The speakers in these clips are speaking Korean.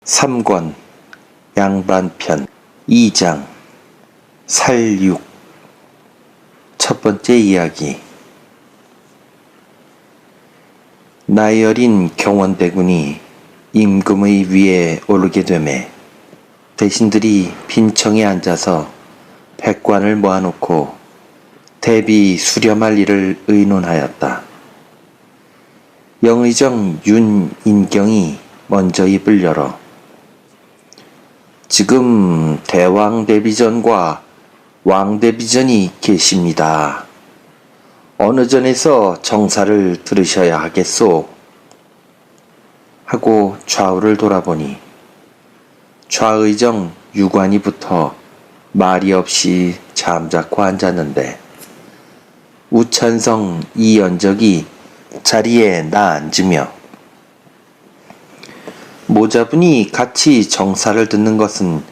3권 양반편 2장 살육. 첫 번째 이야기. 나이 어린 경원대군이 임금의 위에 오르게 되매 대신들이 빈청에 앉아서 백관을 모아놓고 대비 수렴할 일을 의논하였다. 영의정 윤인경이 먼저 입을 열어 지금 대왕대비전과 왕대비전이 계십니다. 어느 전에서 정사를 들으셔야 하겠소? 하고 좌우를 돌아보니 좌의정 유관이부터 말이 없이 잠자코 앉았는데 우찬성 이연적이 자리에 나앉으며 모자분이 같이 정사를 듣는 것은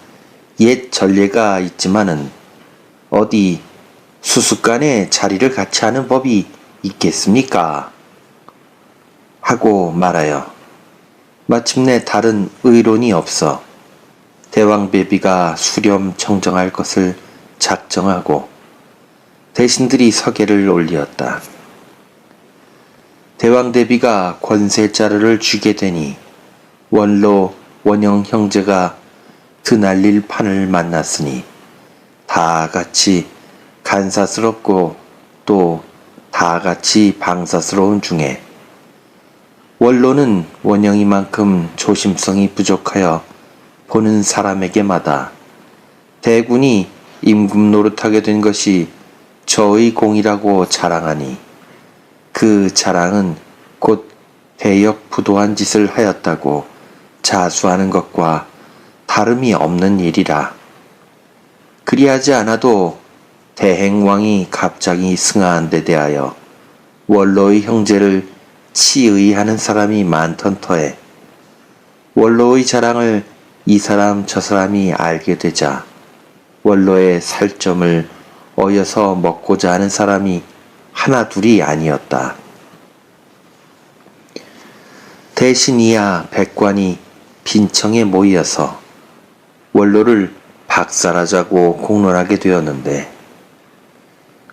옛 전례가 있지만은 어디 수수간에 자리를 같이 하는 법이 있겠습니까? 하고 말하여 마침내 다른 의론이 없어 대왕배비가 수렴 청정할 것을 작정하고 대신들이 서계를 올리었다. 대왕대비가 권세자루를 쥐게 되니 원로 원영 형제가 드날릴 판을 만났으니 다 같이 간사스럽고 또 다 같이 방사스러운 중에 원로는 원영이만큼 조심성이 부족하여 보는 사람에게마다 대군이 임금 노릇하게 된 것이 저의 공이라고 자랑하니 그 자랑은 곧 대역부도한 짓을 하였다고 자수하는 것과 다름이 없는 일이라. 그리하지 않아도 대행왕이 갑자기 승하한 데 대하여 원로의 형제를 치의하는 사람이 많던 터에 원로의 자랑을 이 사람 저 사람이 알게 되자 원로의 살점을 어여서 먹고자 하는 사람이 하나 둘이 아니었다. 대신이야 백관이 빈청에 모이어서 원로를 박살하자고 공론하게 되었는데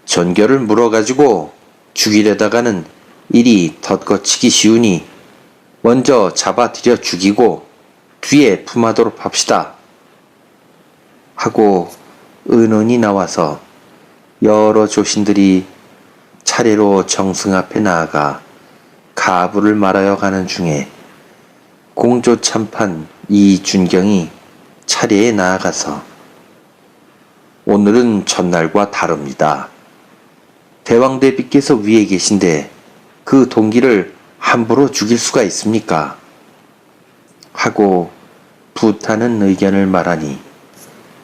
전결을 물어가지고 죽이려다가는 일이 덧거치기 쉬우니 먼저 잡아들여 죽이고 뒤에 품하도록 합시다. 하고 의논이 나와서 여러 조신들이 차례로 정승 앞에 나아가 가부를 말하여 가는 중에 공조 참판 이준경이 차례에 나아가서 오늘은 전날과 다릅니다. 대왕대비께서 위에 계신데 그 동기를 함부로 죽일 수가 있습니까? 하고 부타는 의견을 말하니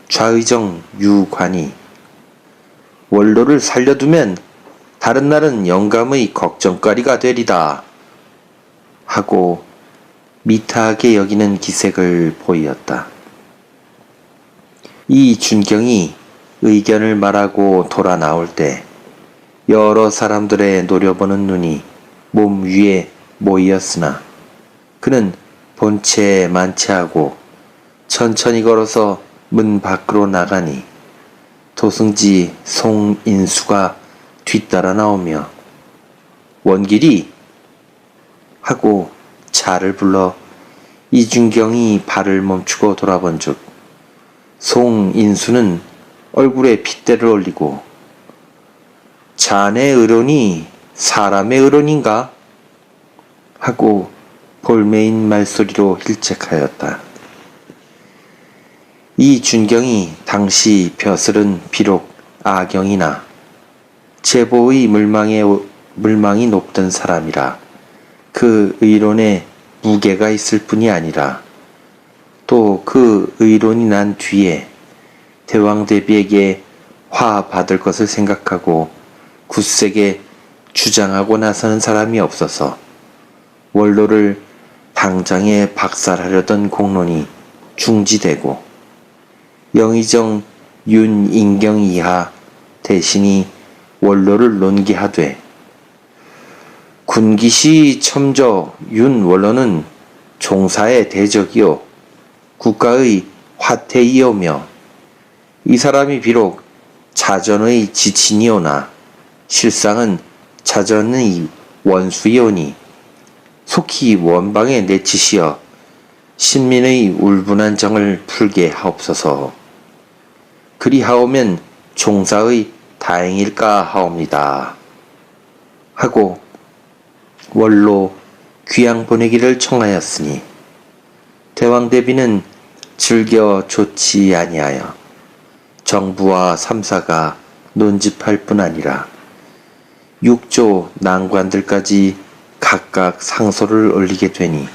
좌의정 유관이 원로를 살려두면 다른 날은 영감의 걱정거리가 되리다. 하고 미타하게 여기는 기색을 보이었다. 이 준경이 의견을 말하고 돌아 나올 때 여러 사람들의 노려보는 눈이 몸 위에 모이었으나 그는 본체에 만체하고 천천히 걸어서 문 밖으로 나가니 도승지 송인수가 뒤따라 나오며 원길이 하고 차를 불러 이준경이 발을 멈추고 돌아본 즉 송인수는 얼굴에 핏대를 올리고 자네 의론이 사람의 의론인가? 하고 볼매인 말소리로 힐책하였다. 이준경이 당시 벼슬은 비록 아경이나 제보의 물망이 높던 사람이라 그 의론에 무게가 있을 뿐이 아니라 또 그 의론이 난 뒤에 대왕대비에게 화 받을 것을 생각하고 굳세게 주장하고 나서는 사람이 없어서 원로를 당장에 박살하려던 공론이 중지되고 영의정 윤인경 이하 대신이 원로를 논기하되 군기시 첨저 윤 원로는 종사의 대적이요 국가의 화태이오며 이 사람이 비록 자전의 지친이오나 실상은 자전의 원수이오니 속히 원방에 내치시어 신민의 울분한 정을 풀게 하옵소서. 그리하오면 종사의 다행일까 하옵니다. 하고 원로 귀양 보내기를 청하였으니 대왕대비는 즐겨 좋지 아니하여 정부와 삼사가 논집할 뿐 아니라 육조 난관들까지 각각 상소를 올리게 되니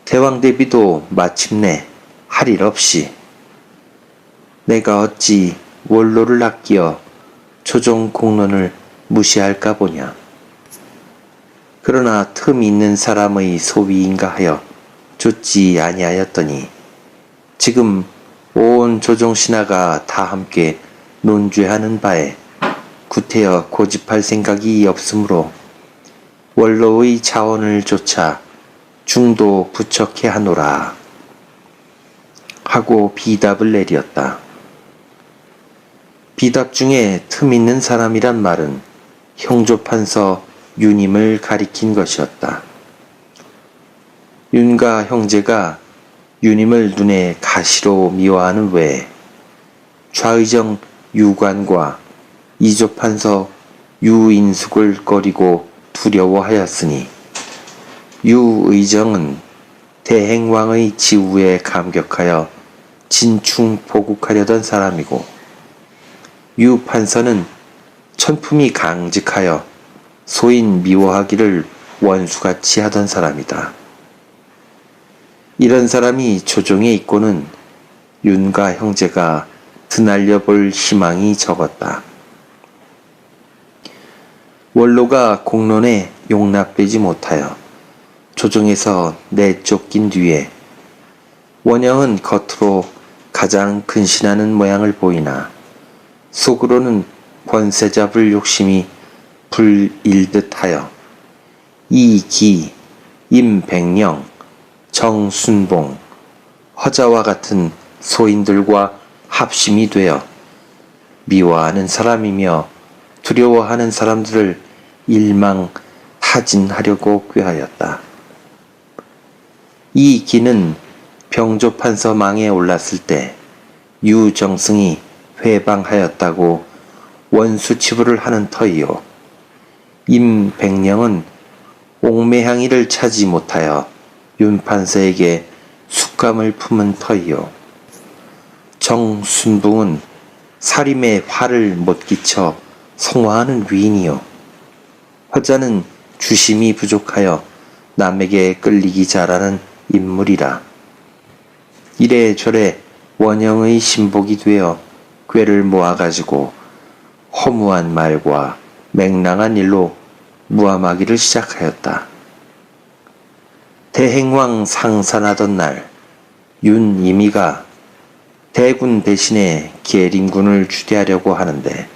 대왕대비도 마침내 할 일 없이 내가 어찌 원로를 아끼어 조정 공론을 무시할까 보냐. 그러나 틈 있는 사람의 소위인가 하여 좋지 아니하였더니 지금 온 조정신하가 다 함께 논죄하는 바에 구태여 고집할 생각이 없으므로 원로의 자원을 쫓아 중도 부척해 하노라 하고 비답을 내리었다. 비답 중에 틈 있는 사람이란 말은 형조판서 윤임을 가리킨 것이었다. 윤가 형제가 윤임을 눈에 가시로 미워하는 외에 좌의정 유관과 이조판서 유인숙을 꺼리고 두려워하였으니 유의정은 대행왕의 지우에 감격하여 진충 보국하려던 사람이고 유판서는 천품이 강직하여 소인 미워하기를 원수같이 하던 사람이다. 이런 사람이 조정에 있고는 윤가 형제가 드날려 볼 희망이 적었다. 원로가 공론에 용납되지 못하여 조정에서 내쫓긴 뒤에 원영은 겉으로 가장 근신하는 모양을 보이나 속으로는 권세 잡을 욕심이 불일듯하여 이기, 임백령, 정순봉, 허자와 같은 소인들과 합심이 되어 미워하는 사람이며 두려워하는 사람들을 일망타진하려고 꾀하였다. 이 기는 병조판서 망에 올랐을 때 유정승이 회방하였다고 원수치부를 하는 터이요. 임백령은 옥매향이를 차지 못하여 윤판서에게 숙감을 품은 터이요. 정순붕은 사림에 화를 못 끼쳐 성화하는 위인이요. 허자는 주심이 부족하여 남에게 끌리기 잘하는 인물이라. 이래저래 원영의 신복이 되어 꾀를 모아가지고 허무한 말과 맹랑한 일로 무함하기를 시작하였다. 대행왕 상산하던 날 윤임이가 대군 대신에 계림군을 추대하려고 하는데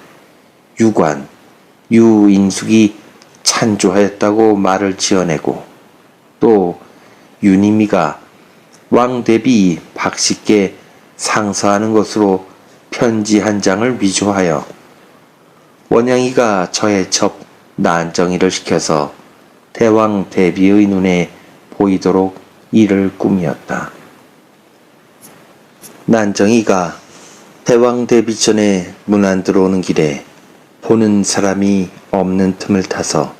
유관, 유인숙이 찬조하였다고 말을 지어내고 또 윤임이가 왕 대비 박씨께 상서하는 것으로 편지 한 장을 위조하여 원양이가 저의 첩 난정이를 시켜서 대왕 대비의 눈에 보이도록 이를 꾸미었다. 난정이가 대왕 대비 전에 문 안 들어오는 길에 보는 사람이 없는 틈을 타서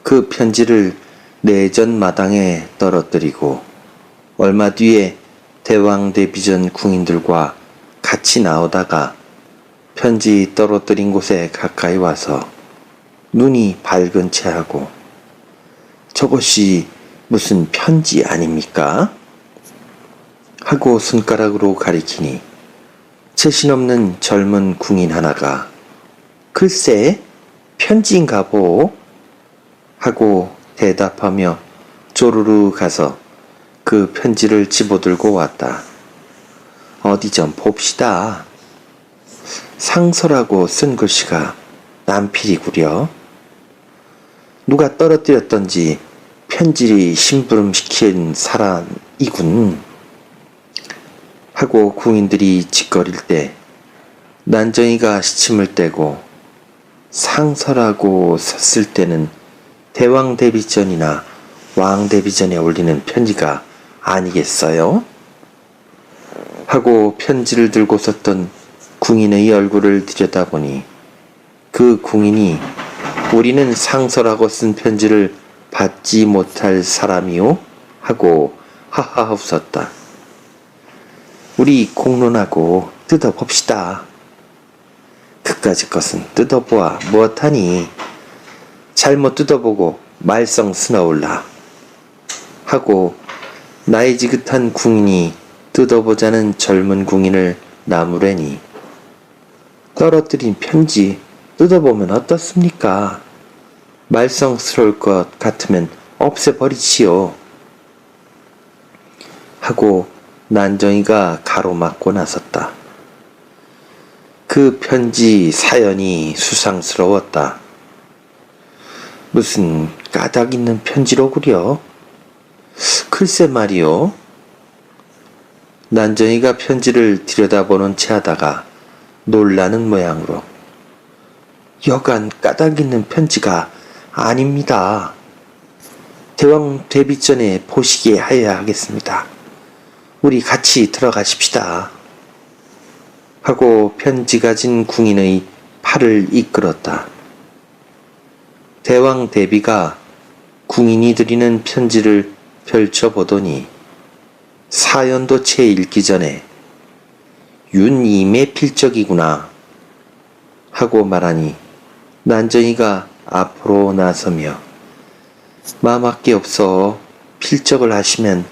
그 편지를 내전 마당에 떨어뜨리고 얼마 뒤에 대왕 대비 전 궁인들과 같이 나오다가 편지 떨어뜨린 곳에 가까이 와서 눈이 밝은 채 하고 저것이 무슨 편지 아닙니까? 하고 손가락으로 가리키니 채신없는 젊은 궁인 하나가 글쎄 편지인가 보 하고 대답하며 쪼르르 가서 그 편지를 집어들고 왔다. 어디 좀 봅시다. 상서라고 쓴 글씨가 남필이구려. 누가 떨어뜨렸던지 편지를 심부름시킨 사람이군. 하고 궁인들이 짓거릴 때 난정이가 시침을 떼고 상설하고 섰을 때는 대왕대비전이나 왕대비전에 올리는 편지가 아니겠어요? 하고 편지를 들고 섰던 궁인의 얼굴을 들여다보니 그 궁인이 우리는 상설하고 쓴 편지를 받지 못할 사람이요? 하고 하하 웃었다. 우리 공론하고 뜯어봅시다. 그까짓 것은 뜯어보아 무엇하니? 잘못 뜯어보고 말썽 스나올라. 하고 나이 지긋한 궁인이 뜯어보자는 젊은 궁인을 나무래니 떨어뜨린 편지 뜯어보면 어떻습니까? 말썽스러울 것 같으면 없애버리지요. 하고 난정이가 가로막고 나섰다. 그 편지 사연이 수상스러웠다. 무슨 까닭 있는 편지로구려? 글쎄 말이요. 난정이가 편지를 들여다보는 채 하다가 놀라는 모양으로 여간 까닭 있는 편지가 아닙니다. 대왕 데뷔 전에 보시게 하여야 하겠습니다. 우리 같이 들어가십시다. 하고 편지 가진 궁인의 팔을 이끌었다. 대왕 대비가 궁인이 드리는 편지를 펼쳐보더니 사연도 채 읽기 전에 윤임의 필적이구나 하고 말하니 난정이가 앞으로 나서며 마밖에 없어 필적을 하시면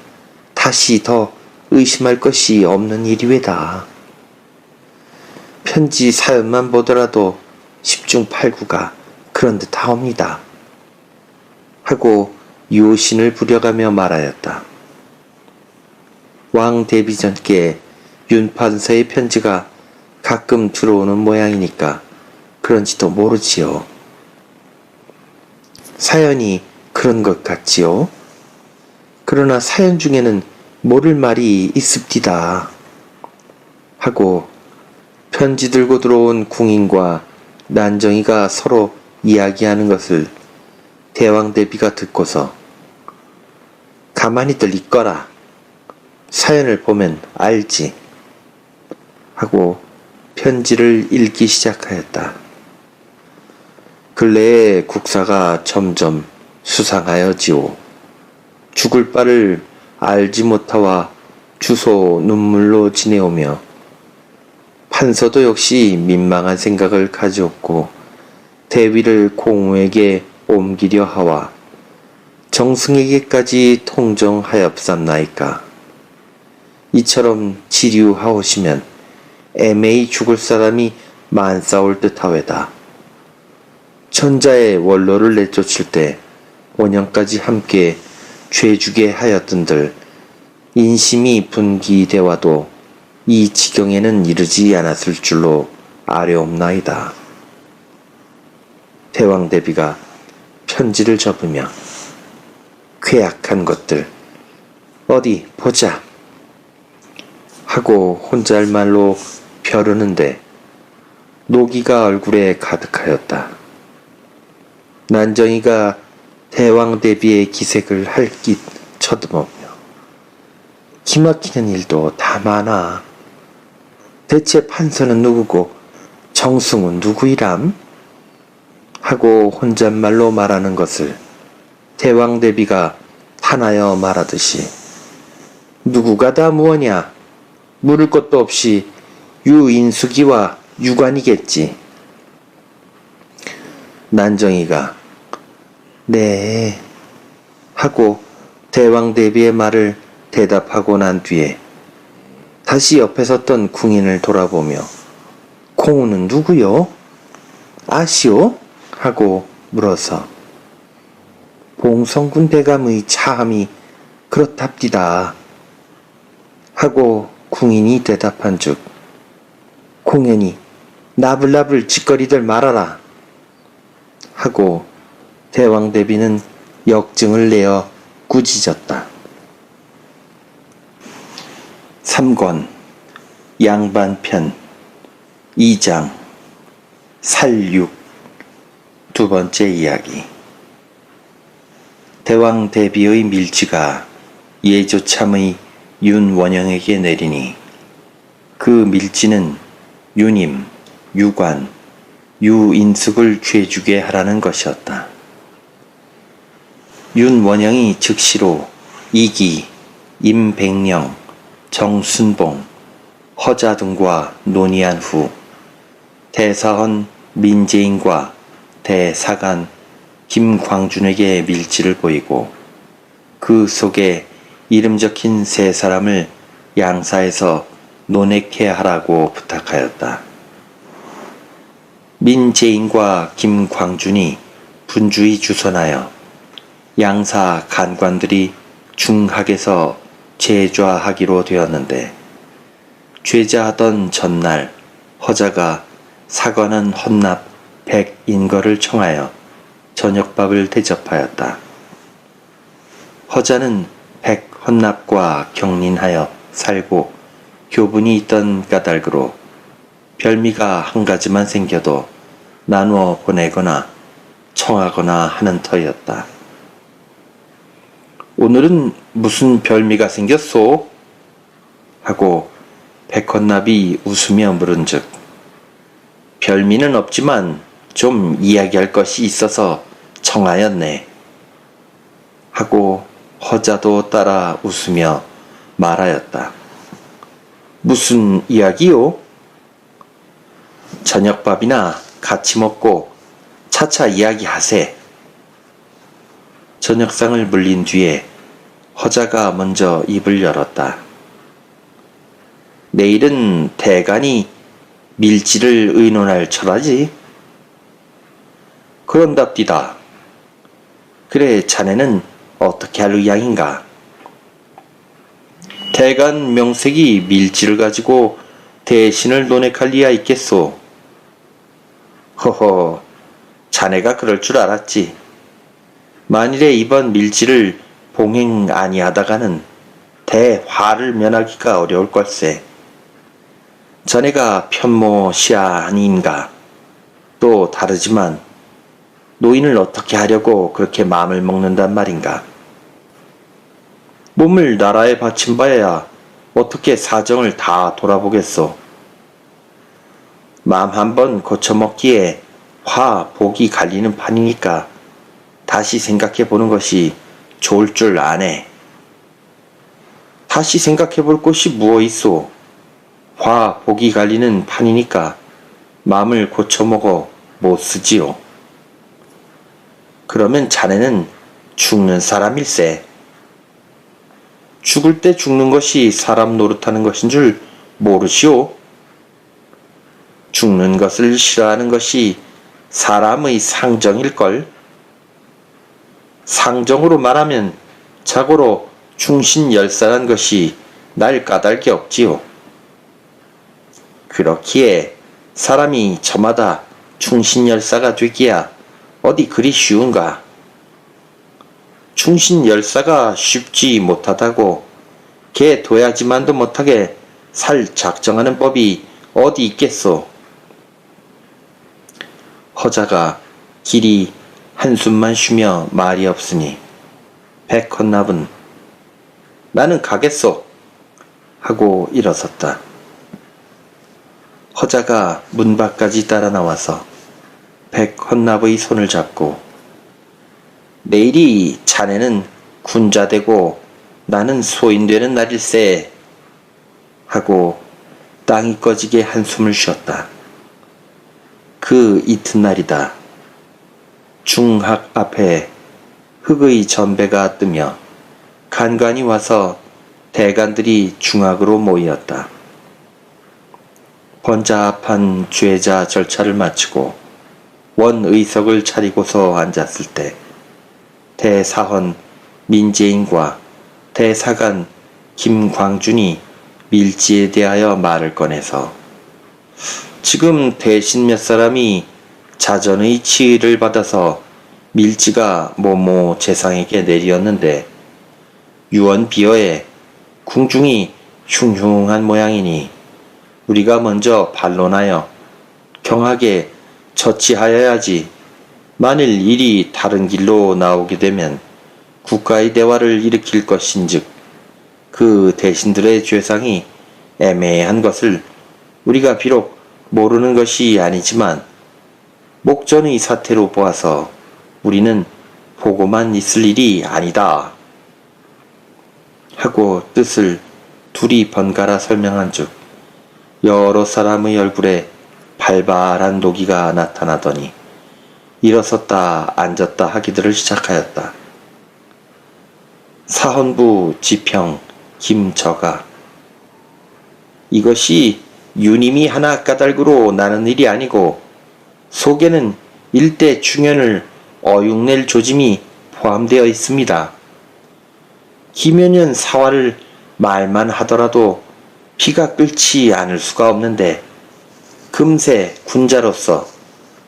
다시 더 의심할 것이 없는 일이외다. 편지 사연만 보더라도 10중 8구가 그런 듯 하옵니다. 하고 요신을 부려가며 말하였다. 왕 데뷔 전께 윤판서의 편지가 가끔 들어오는 모양이니까 그런지도 모르지요. 사연이 그런 것 같지요. 그러나 사연 중에는 모를 말이 있습디다. 하고 편지 들고 들어온 궁인과 난정이가 서로 이야기하는 것을 대왕대비가 듣고서 가만히들 있거라. 사연을 보면 알지. 하고 편지를 읽기 시작하였다. 근래에 국사가 점점 수상하여지오. 죽을 바를 알지 못하와 주소 눈물로 지내오며 판서도 역시 민망한 생각을 가지었고 대위를 공우에게 옮기려 하와 정승에게까지 통정하였삼나이까. 이처럼 지류하오시면 애매히 죽을 사람이 만싸울 듯하외다. 천자의 원로를 내쫓을 때 5년까지 함께 죄주게 하였던들 인심이 분기되와도 이 지경에는 이르지 않았을 줄로 아뢰옵나이다. 대왕대비가 편지를 접으며 괴악한 것들 어디 보자 하고 혼잣말로 벼르는데 노기가 얼굴에 가득하였다. 난정이가 대왕대비의 기색을 할깃 쳐다보며 기막히는 일도 다 많아. 대체 판서는 누구고 정승은 누구이람? 하고 혼잣말로 말하는 것을 대왕대비가 탄하여 말하듯이 누구가 다 무엇냐? 물을 것도 없이 유인숙이와 유관이겠지. 난정이가 네 하고 대왕대비의 말을 대답하고 난 뒤에 다시 옆에 섰던 궁인을 돌아보며 공우는 누구요? 아시오? 하고 물어서 봉성군 대감의 차함이 그렇답디다. 하고 궁인이 대답한 즉 공연히 나불나불 짓거리들 말아라. 하고 대왕대비는 역증을 내어 꾸짖었다. 3권 양반편 2장 살육 두 번째 이야기. 대왕 대비의 밀지가 예조참의 윤원영에게 내리니 그 밀지는 유님, 유관, 유인숙을 죄주게 하라는 것이었다. 윤원영이 즉시로 이기, 임백령, 정순봉, 허자 등과 논의한 후 대사헌 민재인과 대사간 김광준에게 밀지를 보이고 그 속에 이름 적힌 세 사람을 양사에서 논액해 하라고 부탁하였다. 민재인과 김광준이 분주히 주선하여 양사 간관들이 중학에서 제좌하기로 되었는데 죄자하던 전날 허자가 사관은 헌납 100인거를 청하여 저녁밥을 대접하였다. 허자는 100헌납과 경린하여 살고 교분이 있던 까닭으로 별미가 한 가지만 생겨도 나누어 보내거나 청하거나 하는 터였다. 오늘은 무슨 별미가 생겼소? 하고 백헌납이 웃으며 물은즉 별미는 없지만 좀 이야기할 것이 있어서 청하였네. 하고 허자도 따라 웃으며 말하였다. 무슨 이야기요? 저녁밥이나 같이 먹고 차차 이야기하세. 저녁상을 물린 뒤에 허자가 먼저 입을 열었다. 내일은 대간이 밀지를 의논할 철하지? 그런답디다. 그래 자네는 어떻게 할 의향인가? 대간 명색이 밀지를 가지고 대신을 논액할 리야 있겠소. 허허, 자네가 그럴 줄 알았지. 만일에 이번 밀지를 봉행 아니하다가는 대화를 면하기가 어려울 걸세. 자네가 편모시아 아닌가? 또 다르지만 노인을 어떻게 하려고 그렇게 마음을 먹는단 말인가? 몸을 나라에 바친 바에야 어떻게 사정을 다 돌아보겠소? 마음 한번 고쳐먹기에 화, 복이 갈리는 판이니까 다시 생각해 보는 것이 좋을 줄 아네. 다시 생각해 볼 것이 무엇 있소? 화, 복이 갈리는 판이니까 마음을 고쳐먹어 못 쓰지요. 그러면 자네는 죽는 사람일세. 죽을 때 죽는 것이 사람 노릇하는 것인 줄 모르시오? 죽는 것을 싫어하는 것이 사람의 상정일걸? 상정으로 말하면 자고로 충신열사란 것이 날 까닭이 없지요. 그렇기에 사람이 저마다 충신열사가 되기야 어디 그리 쉬운가? 충신열사가 쉽지 못하다고 개 둬야지만도 못하게 살 작정하는 법이 어디 있겠소? 허자가 길이 한숨만 쉬며 말이 없으니 백헌납은 나는 가겠소 하고 일어섰다. 허자가 문 밖까지 따라 나와서 백헌납의 손을 잡고 내일이 자네는 군자되고 나는 소인되는 날일세 하고 땅이 꺼지게 한숨을 쉬었다. 그 이튿날이다. 중학 앞에 흙의 전배가 뜨며 간관이 와서 대간들이 중학으로 모이었다. 번잡한 죄자 절차를 마치고 원의석을 차리고서 앉았을 때 대사헌 민재인과 대사간 김광준이 밀지에 대하여 말을 꺼내서 지금 대신 몇 사람이 자전의 치의를 받아서 밀지가 모모 재상에게 내리었는데 유언 비어에 궁중이 흉흉한 모양이니 우리가 먼저 반론하여 경하게 처치하여야지. 만일 일이 다른 길로 나오게 되면 국가의 대화를 일으킬 것인즉 그 대신들의 죄상이 애매한 것을 우리가 비록 모르는 것이 아니지만 목전의 사태로 보아서 우리는 보고만 있을 일이 아니다 하고 뜻을 둘이 번갈아 설명한즉 여러 사람의 얼굴에 발발한 노기가 나타나더니 일어섰다 앉았다 하기들을 시작하였다. 사헌부 지평 김저가 이것이 유님이 하나 까닭으로 나는 일이 아니고 속에는 일대 중연을 어육낼 조짐이 포함되어 있습니다. 김연년 사화를 말만 하더라도 피가 끓지 않을 수가 없는데 금세 군자로서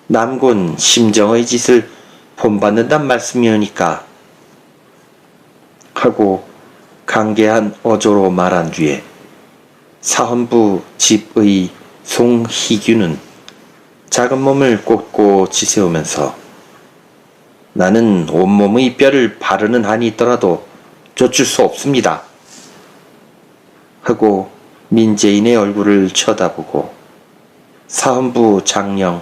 남군 심정의 짓을 본받는단 말씀이오니까 하고 강개한 어조로 말한 뒤에 사헌부 집의 송희규는 작은 몸을 꼿꼿이 지세우면서 나는 온몸의 뼈를 바르는 한이 있더라도 쫓을 수 없습니다 하고 민재인의 얼굴을 쳐다보고 사헌부 장령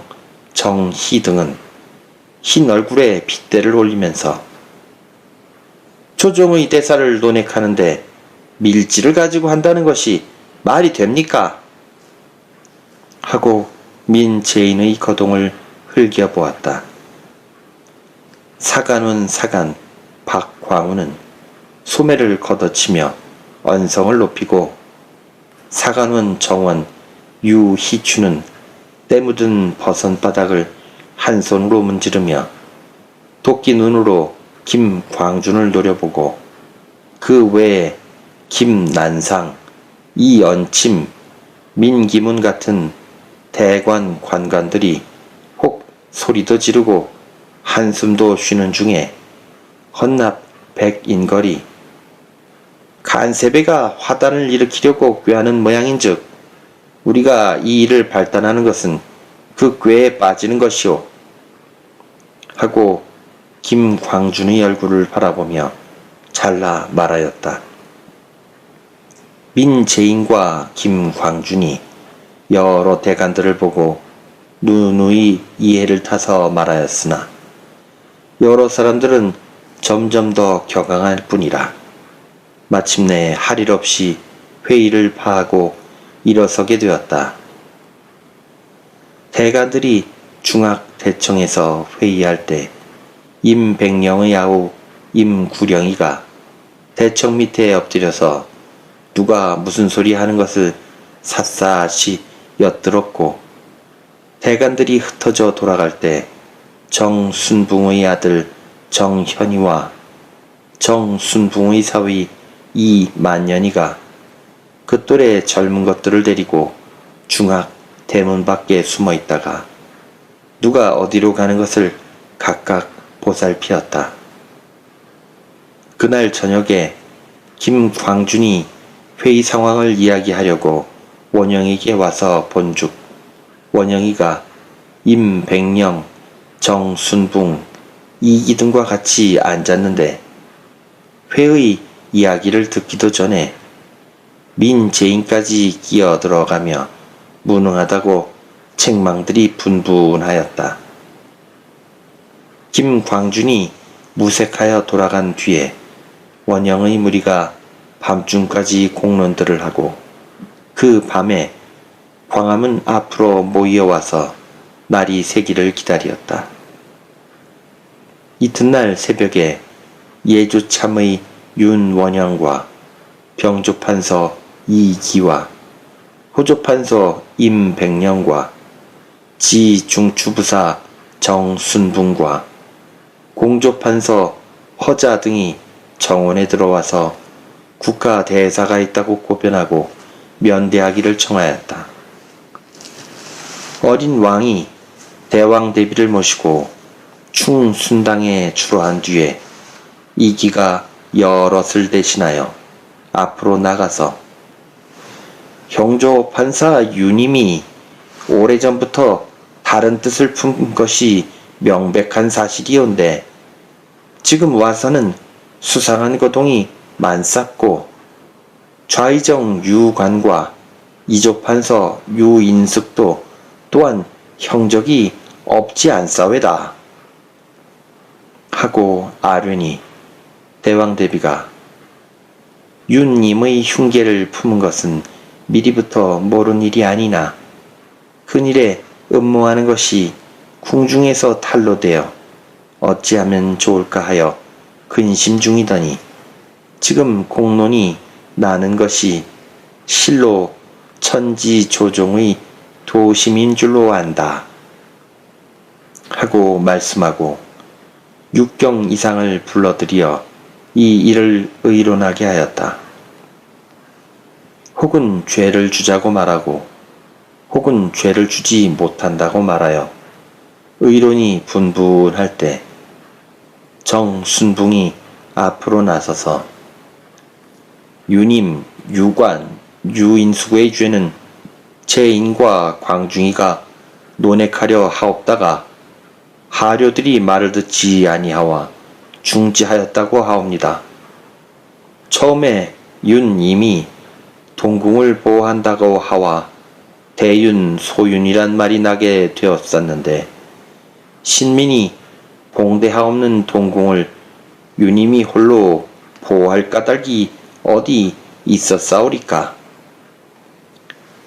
정희 등은 흰 얼굴에 빗대를 올리면서 조정의 대사를 논핵하는데 밀지를 가지고 한다는 것이 말이 됩니까? 하고 민재인의 거동을 흘겨보았다. 사간운 사간 박광우는 소매를 걷어치며 언성을 높이고 사간운 정원 유희추는 때 묻은 버선바닥을 한 손으로 문지르며 도끼 눈으로 김광준을 노려보고 그 외에 김난상, 이언침, 민기문 같은 대관 관관들이 혹 소리도 지르고 한숨도 쉬는 중에 헌납 백인걸이 간세배가 화단을 일으키려고 꾀하는 모양인즉 우리가 이 일을 발단하는 것은 그 꾀에 빠지는 것이오 하고 김광준의 얼굴을 바라보며 잘라 말하였다. 민재인과 김광준이 여러 대관들을 보고 누누이 이해를 타서 말하였으나 여러 사람들은 점점 더 격앙할 뿐이라 마침내 할 일 없이 회의를 파하고 일어서게 되었다. 대관들이 중학대청에서 회의할 때 임백령의 아우 임구령이가 대청 밑에 엎드려서 누가 무슨 소리 하는 것을 샅샅이 엿들었고 대관들이 흩어져 돌아갈 때 정순붕의 아들 정현이와 정순붕의 사위 이만년이가 그 또래 젊은 것들을 데리고 중학 대문 밖에 숨어 있다가 누가 어디로 가는 것을 각각 보살피었다. 그날 저녁에 김광준이 회의 상황을 이야기하려고 원영에게 와서 본즉 원영이가 임백령, 정순붕, 이기 등과 같이 앉았는데 회의 이야기를 듣기도 전에 민재인까지 끼어들어가며 무능하다고 책망들이 분분하였다. 김광준이 무색하여 돌아간 뒤에 원영의 무리가 밤중까지 공론들을 하고 그 밤에 광화문 앞으로 모여와서 날이 새기를 기다렸다. 이튿날 새벽에 예조참의 윤원영과 병조판서 이기와 호조판서 임백령과 지중추부사 정순붕과 공조판서 허자 등이 정원에 들어와서 국가 대사가 있다고 고변하고 면대하기를 청하였다. 어린 왕이 대왕 대비를 모시고 충순당에 출어한 뒤에 이기가 여럿을 대신하여 앞으로 나가서 형조 판사 유님이 오래전부터 다른 뜻을 품 것이 명백한 사실이온데 지금 와서는 수상한 거동이 많쌌고 좌의정 유관과 이조판서 유인숙도 또한 형적이 없지 않사외다 하고 아뢰니 대왕대비가 윤님의 흉계를 품은 것은 미리부터 모른 일이 아니나 큰일에 음모하는 것이 궁중에서 탄로되어 어찌하면 좋을까 하여 근심 중이더니 지금 공론이 나는 것이 실로 천지조종의 도심인 줄로 안다 하고 말씀하고 육경 이상을 불러들여 이 일을 의론하게 하였다. 혹은 죄를 주자고 말하고 혹은 죄를 주지 못한다고 말하여 의론이 분분할 때 정순붕이 앞으로 나서서 유님, 유관, 유인숙의 죄는 제인과 광중이가 논핵하려 하옵다가 하료들이 말을 듣지 아니하와 중지하였다고 하옵니다. 처음에 윤임이 동궁을 보호한다고 하와 대윤, 소윤이란 말이 나게 되었었는데 신민이 봉대하옵는 동궁을 윤임이 홀로 보호할 까닭이 어디 있었사오리까?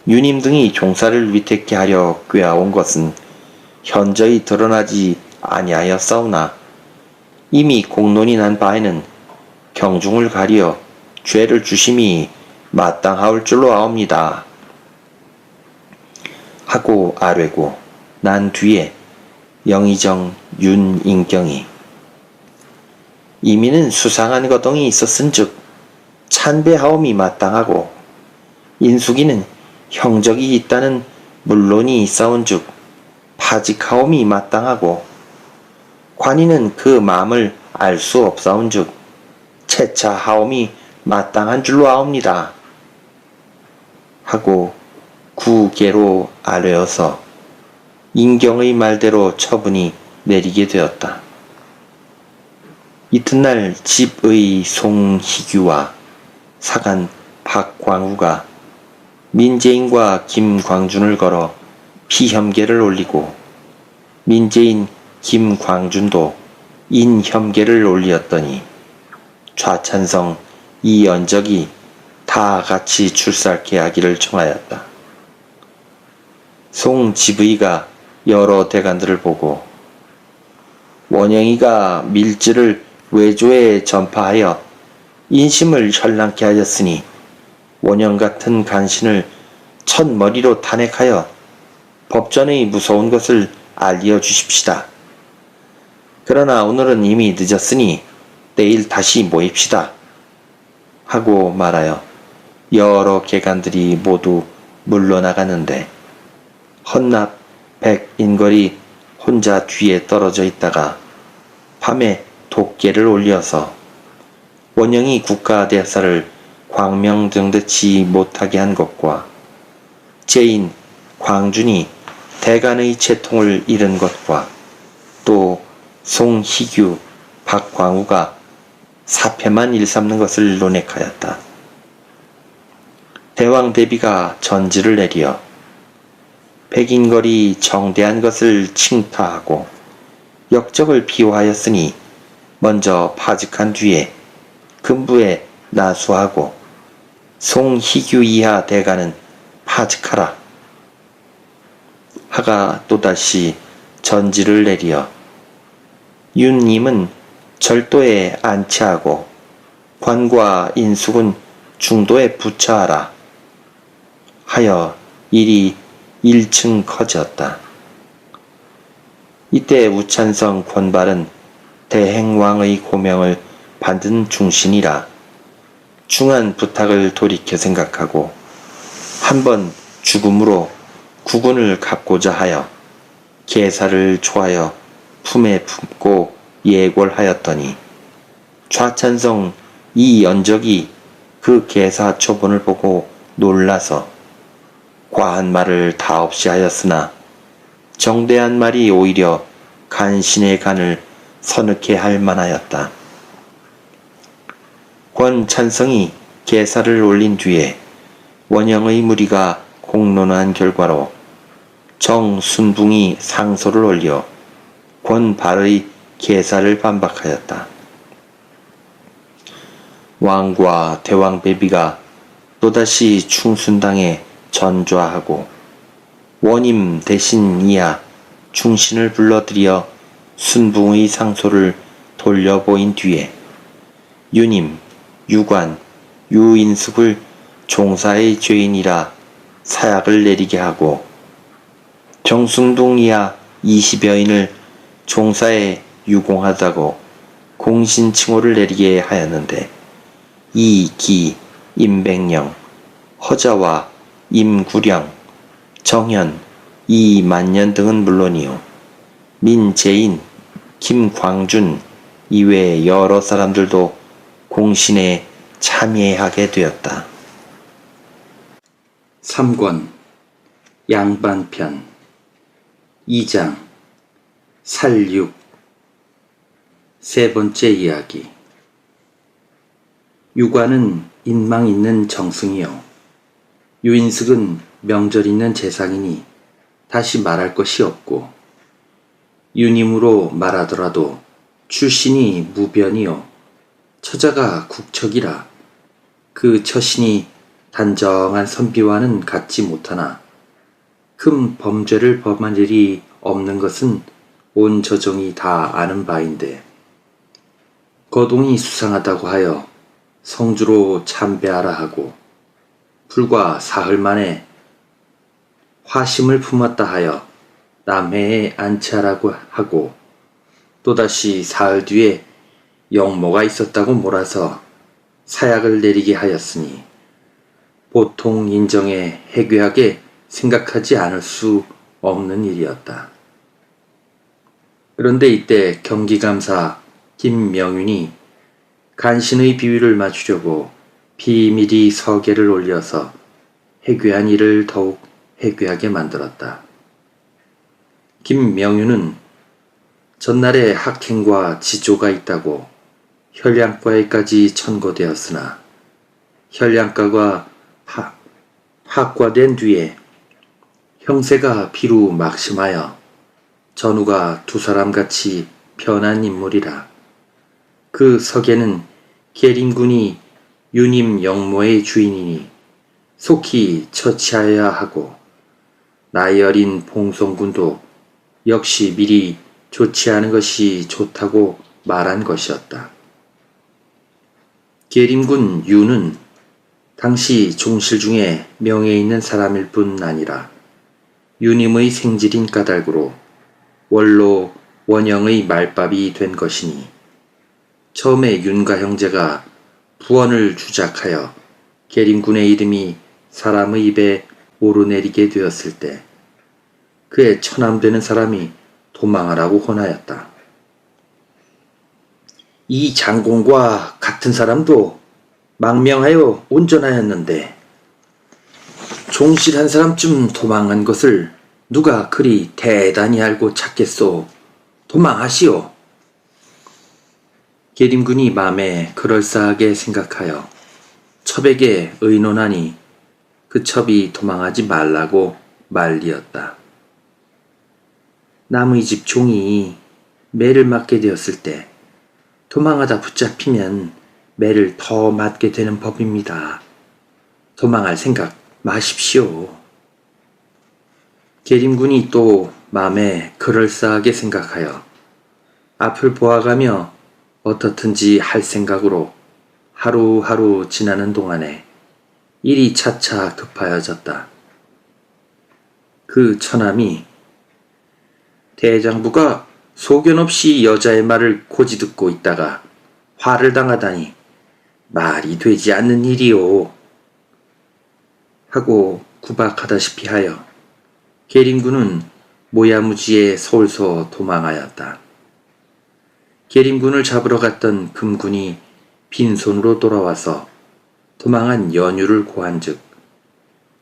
윤임 등이 종사를 위태케 하려 꾀아온 것은 현저히 드러나지 아니하였사오나 이미 공론이 난 바에는 경중을 가리어 죄를 주심이 마땅하올 줄로 아옵니다. 하고 아뢰고 난 뒤에 영의정 윤인경이 이미는 수상한 거동이 있었은즉 찬배하옴이 마땅하고 인숙이는 형적이 있다는 물론이 있사온즉 파직하옴이 마땅하고 관이는 그 마음을 알 수 없사온즉 채차하옴이 마땅한 줄로 아옵니다. 하고 구계로 아뢰어서 인경의 말대로 처분이 내리게 되었다. 이튿날 집의 송희규와 사간 박광우가 민재인과 김광준을 걸어 피혐계를 올리고 민재인 김광준도 인혐계를 올리었더니 좌찬성 이연적이 다 같이 출살케 하기를 청하였다. 송지부이가 여러 대관들을 보고 원영이가 밀지를 외조에 전파하여 인심을 현란케 하였으니 원영 같은 간신을 첫머리로 탄핵하여 법전의 무서운 것을 알려 주십시다. 그러나 오늘은 이미 늦었으니 내일 다시 모입시다. 하고 말하여 여러 계관들이 모두 물러나가는데 헌납 백인걸이 혼자 뒤에 떨어져 있다가 밤에 독계를 올려서 원영이 국가대사를 광명등대치 못하게 한 것과 제인 광준이 대간의 채통을 잃은 것과 또 송희규, 박광우가 사패만 일삼는 것을 논핵하였다. 대왕대비가 전지를 내리어 백인걸이 정대한 것을 칭타하고 역적을 비호하였으니 먼저 파직한 뒤에 금부에 나수하고 송희규 이하 대가는 파직하라. 하가 또다시 전지를 내리어 윤님은 절도에 안치하고 관과 인숙은 중도에 부처하라 하여 일이 1층 커졌다. 이때 우찬성 권발은 대행왕의 고명을 받은 중신이라 중한 부탁을 돌이켜 생각하고 한번 죽음으로 국운을 갚고자 하여 계사를 초하여 품에 품고 예골하였더니 좌찬성 이연적이 그 계사 초본을 보고 놀라서 과한 말을 다 없이 하였으나 정대한 말이 오히려 간신의 간을 서늘케 할 만하였다. 권찬성이 계사를 올린 뒤에 원영의 무리가 공론한 결과로 정순붕이 상소를 올려 권발의 계사를 반박하였다. 왕과 대왕배비가 또다시 충순당에 전좌하고 원임 대신 이하 충신을 불러들여 순붕의 상소를 돌려보인 뒤에 유님, 유관, 유인숙을 종사의 죄인이라 사약을 내리게 하고 정순동 이하 20여인을 종사에 유공하다고 공신칭호를 내리게 하였는데 이기, 임백령, 허자와 임구령, 정현, 이만년 등은 물론이요 민재인, 김광준 이외 여러 사람들도 공신에 참여하게 되었다. 3권 양반편 2장 살육 세 번째 이야기. 유관은 인망 있는 정승이요 유인숙은 명절 있는 재상이니 다시 말할 것이 없고 유님으로 말하더라도 출신이 무변이요 처자가 국척이라 그 처신이 단정한 선비와는 같지 못하나 큰 범죄를 범할 일이 없는 것은 온 저종이 다 아는 바인데 거동이 수상하다고 하여 성주로 참배하라 하고 불과 사흘 만에 화심을 품었다 하여 남해에 안치하라고 하고 또다시 사흘 뒤에 영모가 있었다고 몰아서 사약을 내리게 하였으니 보통 인정에 해괴하게 생각하지 않을 수 없는 일이었다. 그런데 이때 경기감사 김명윤이 간신의 비위를 맞추려고 비밀히 서계를 올려서 해괴한 일을 더욱 해괴하게 만들었다. 김명윤은 전날에 학행과 지조가 있다고 혈량과에까지 천거되었으나 혈량과가 학과된 뒤에 형세가 비루 막심하여 전우가 두 사람같이 편한 인물이라 그 석에는 계림군이 유님 영모의 주인이니 속히 처치하여야 하고 나이 어린 봉송군도 역시 미리 조치하는 것이 좋다고 말한 것이었다. 계림군 유는 당시 종실 중에 명예 있는 사람일 뿐 아니라 유님의 생질인 까닭으로 원로 원영의 말밥이 된 것이니 처음에 윤가 형제가 부원을 주작하여 계림군의 이름이 사람의 입에 오르내리게 되었을 때 그의 처남되는 사람이 도망하라고 혼하였다. 이 장공과 같은 사람도 망명하여 온전하였는데 종실한 사람쯤 도망한 것을 누가 그리 대단히 알고 찾겠소. 도망하시오. 계림군이 마음에 그럴싸하게 생각하여 첩에게 의논하니 그 첩이 도망하지 말라고 말리었다. 남의 집 종이 매를 맞게 되었을 때 도망하다 붙잡히면 매를 더 맞게 되는 법입니다. 도망할 생각 마십시오. 계림군이 또 마음에 그럴싸하게 생각하여 앞을 보아가며 어떻든지 할 생각으로 하루하루 지나는 동안에 일이 차차 급하여졌다. 그 처남이 대장부가 소견 없이 여자의 말을 고지 듣고 있다가 화를 당하다니 말이 되지 않는 일이오 하고 구박하다시피 하여 계림군은 모야무지에 서울서 도망하였다. 계림군을 잡으러 갔던 금군이 빈손으로 돌아와서 도망한 연유를 고한즉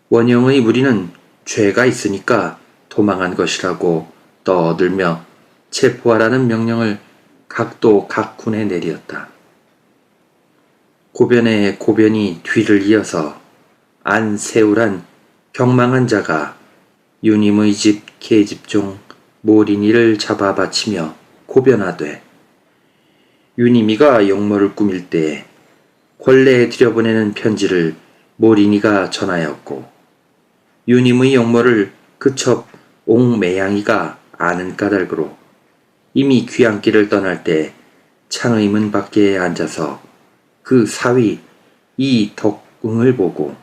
원영의 무리는 죄가 있으니까 도망한 것이라고 떠들며 체포하라는 명령을 각도 각군에 내리었다. 고변에 고변이 뒤를 이어서 안세우란 경망한 자가 유님의 집 계집종 모린이를 잡아 바치며 고변하되, 유님이가 영모를 꾸밀 때에 권례에 들여보내는 편지를 모린이가 전하였고, 유님의 영모를 그첩 옥매양이가 아는 까닭으로 이미 귀향길을 떠날 때 창의 문 밖에 앉아서 그 사위 이 덕응을 보고,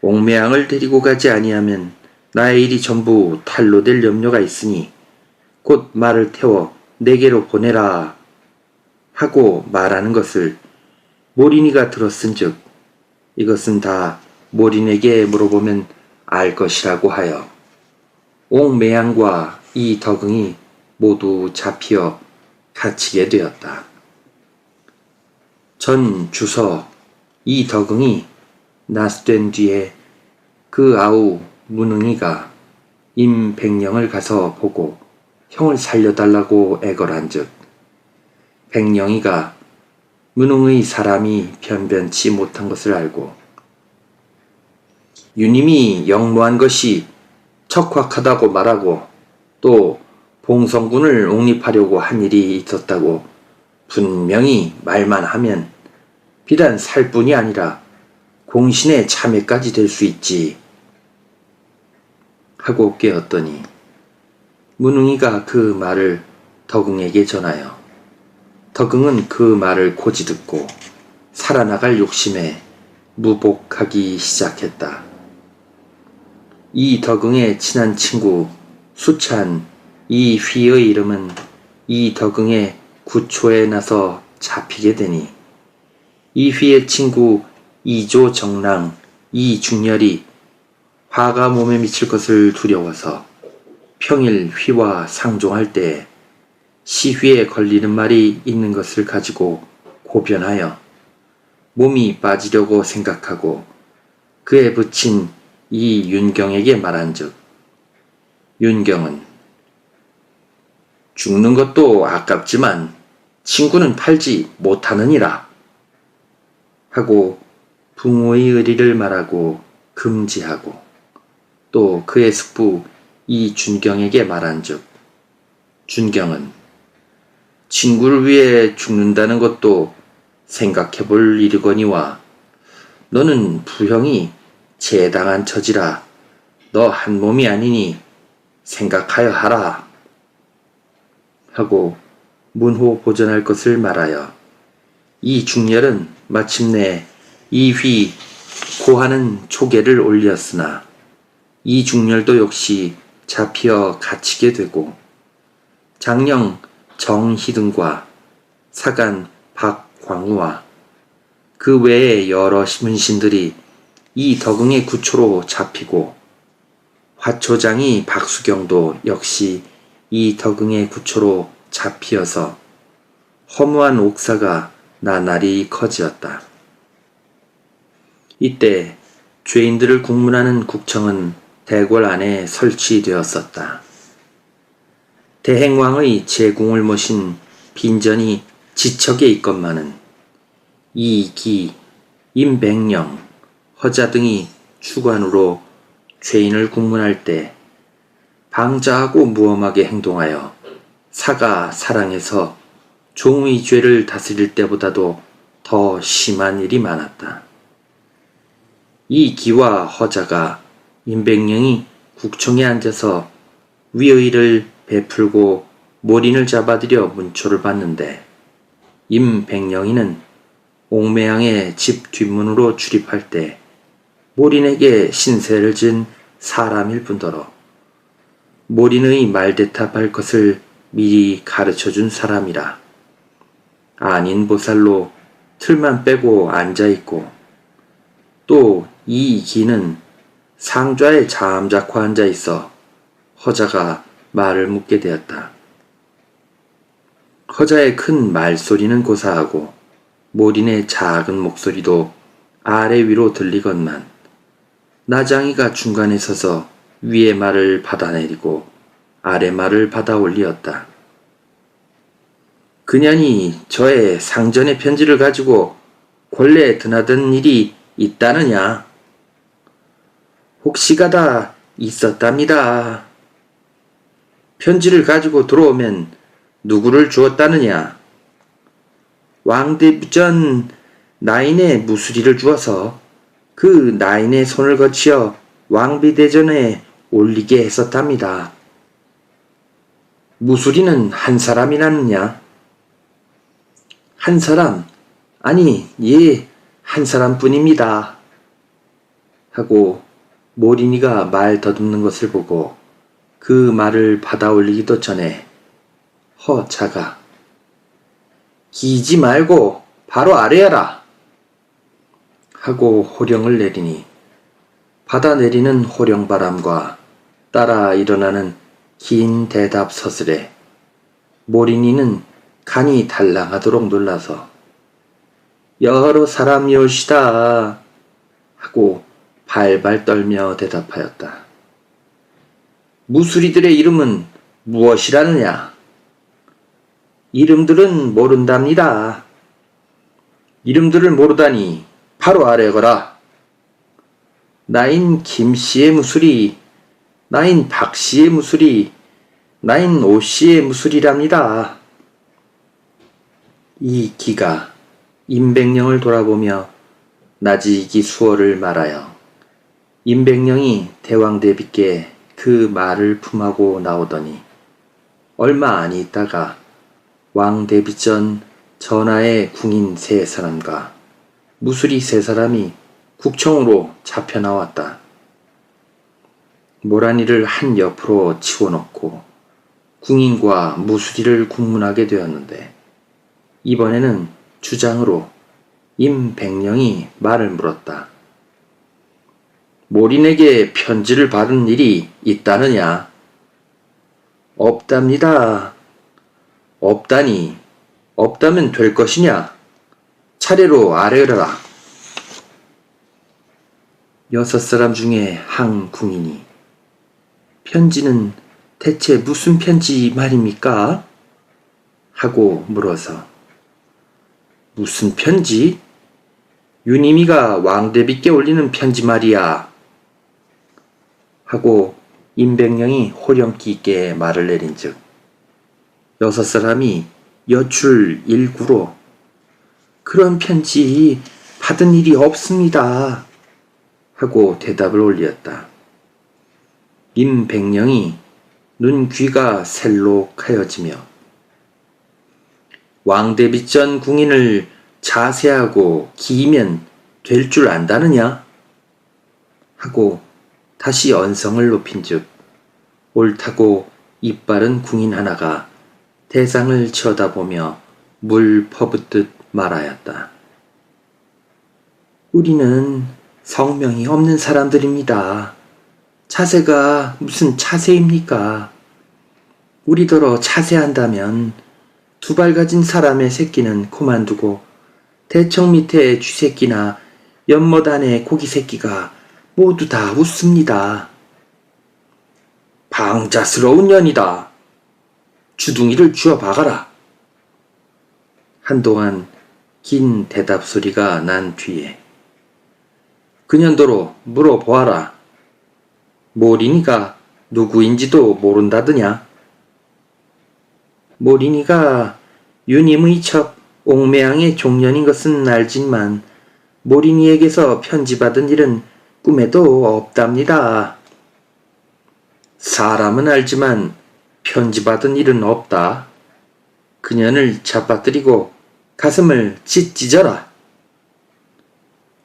옥매양을 데리고 가지 아니하면 나의 일이 전부 탈로 될 염려가 있으니 곧 말을 태워 내게로 보내라 하고 말하는 것을 모린이가 들었은즉 이것은 다 모린에게 물어보면 알 것이라고 하여 옥매양과 이 덕응이 모두 잡히어 갇히게 되었다. 전 주서 이 덕응이 나수된 뒤에 그 아우 문응이가 임백령을 가서 보고 형을 살려달라고 애걸한즉, 백령이가 문응의 사람이 변변치 못한 것을 알고 유님이 영모한 것이 척확하다고 말하고 또 봉성군을 옹립하려고 한 일이 있었다고 분명히 말만 하면 비단 살뿐이 아니라 공신의 참회까지 될 수 있지 하고 깨었더니, 문웅이가 그 말을 덕응에게 전하여 덕응은 그 말을 고지 듣고 살아나갈 욕심에 무복하기 시작했다. 이 덕응의 친한 친구 수찬 이 휘의 이름은 이 덕응의 구초에 나서 잡히게 되니, 이 휘의 친구 이조 정랑 이 중렬이 화가 몸에 미칠 것을 두려워서 평일 휘와 상종할 때 시휘에 걸리는 말이 있는 것을 가지고 고변하여 몸이 빠지려고 생각하고 그에 붙인 이 윤경에게 말한즉, 윤경은 죽는 것도 아깝지만 친구는 팔지 못하느니라 하고 붕어의 의리를 말하고 금지하고, 또 그의 숙부 이 준경에게 말한즉, 준경은 친구를 위해 죽는다는 것도 생각해 볼 일이거니와 너는 부형이 재당한 처지라 너 한 몸이 아니니 생각하여 하라 하고 문호 보전할 것을 말하여, 이 중렬은 마침내 이휘 고하는 초계를 올렸으나 이 중렬도 역시 잡히어 갇히게 되고, 장령 정희등과 사간 박광우와 그 외에 여러 문신들이 이 덕응의 구초로 잡히고, 화초장이 박수경도 역시 이 덕응의 구초로 잡히어서 허무한 옥사가 나날이 커지었다. 이때 죄인들을 국문하는 국청은 대궐 안에 설치되었었다. 대행왕의 제궁을 모신 빈전이 지척에 있건만은 이기, 임백령, 허자 등이 추관으로 죄인을 국문할 때 방자하고 무엄하게 행동하여 사가 사랑해서 종의 죄를 다스릴 때보다도 더 심한 일이 많았다. 이 기와 허자가 임백령이 국청에 앉아서 위의를 베풀고 모린을 잡아들여 문초를 받는데, 임백령이는 옥매양의 집 뒷문으로 출입할 때 모린에게 신세를 진 사람일 뿐더러 모린의 말대답할 것을 미리 가르쳐준 사람이라 아닌 보살로 틀만 빼고 앉아있고, 또 이 기는 상좌에 잠자코 앉아있어 허자가 말을 묻게 되었다. 허자의 큰 말소리는 고사하고 모린의 작은 목소리도 아래 위로 들리건만 나장이가 중간에 서서 위에 말을 받아내리고 아래 말을 받아 올리었다. 그년이 저의 상전의 편지를 가지고 권례에 드나든 일이 있다느냐? 혹시가다 있었답니다. 편지를 가지고 들어오면 누구를 주었다느냐? 왕대부전 나인의 무수리를 주어서 그 나인의 손을 거치어 왕비대전에 올리게 했었답니다. 무수리는 한 사람이라느냐? 한 사람, 아니, 예, 한 사람뿐입니다. 하고 모린이가 말 더듬는 것을 보고 그 말을 받아 올리기도 전에 허자가 기지 말고 바로 아래하라 하고 호령을 내리니 받아내리는 호령바람과 따라 일어나는 긴 대답 서슬에 모린이는 간이 달랑하도록 놀라서 여러 사람이오시다 하고 발발 떨며 대답하였다. 무수리들의 이름은 무엇이라느냐? 이름들은 모른답니다. 이름들을 모르다니 바로 아래거라. 나인 김씨의 무수리, 나인 박씨의 무수리, 나인 오씨의 무수리랍니다. 이 기가 임백령을 돌아보며 나지기 수어를 말하여 임백령이 대왕대비께 그 말을 품하고 나오더니 얼마 안 있다가 왕대비전 전하의 궁인 3사람과 무수리 3사람이 국청으로 잡혀 나왔다. 모란이를 한 옆으로 치워놓고 궁인과 무수리를 국문하게 되었는데 이번에는 주장으로 임백령이 말을 물었다. 모린에게 편지를 받은 일이 있다느냐? 없답니다. 없다니, 없다면 될 것이냐? 차례로 아뢰어라. 6사람 중에 한 궁인이 편지는 대체 무슨 편지 말입니까? 하고 물어서 무슨 편지? 유님이가 왕대비께 올리는 편지 말이야. 하고 임백령이 호령기 있게 말을 내린즉 6사람이 여출 일구로 그런 편지 받은 일이 없습니다. 하고 대답을 올렸다. 임백령이 눈 귀가 셀록하여지며 왕대비전 궁인을 자세하고 기면 될 줄 안다느냐? 하고 다시 언성을 높인즉 옳다고 이빠른 궁인 하나가 대상을 쳐다보며 물 퍼붓듯 말하였다. 우리는 성명이 없는 사람들입니다. 차세가 무슨 차세입니까? 우리더러 차세한다면 2발 가진 사람의 새끼는 그만두고 대청 밑에 쥐새끼나 연못 안에 고기새끼가 모두 다 웃습니다. 방자스러운 년이다. 주둥이를 쥐어 박아라. 한동안 긴 대답 소리가 난 뒤에 그년도로 물어보아라. 모린이가 누구인지도 모른다더냐? 모린이가 유님의 첩 옥매양의 종년인 것은 알지만 모린이에게서 편지받은 일은 꿈에도 없답니다. 사람은 알지만 편지받은 일은 없다. 그년을 잡아뜨리고 가슴을 찢어라.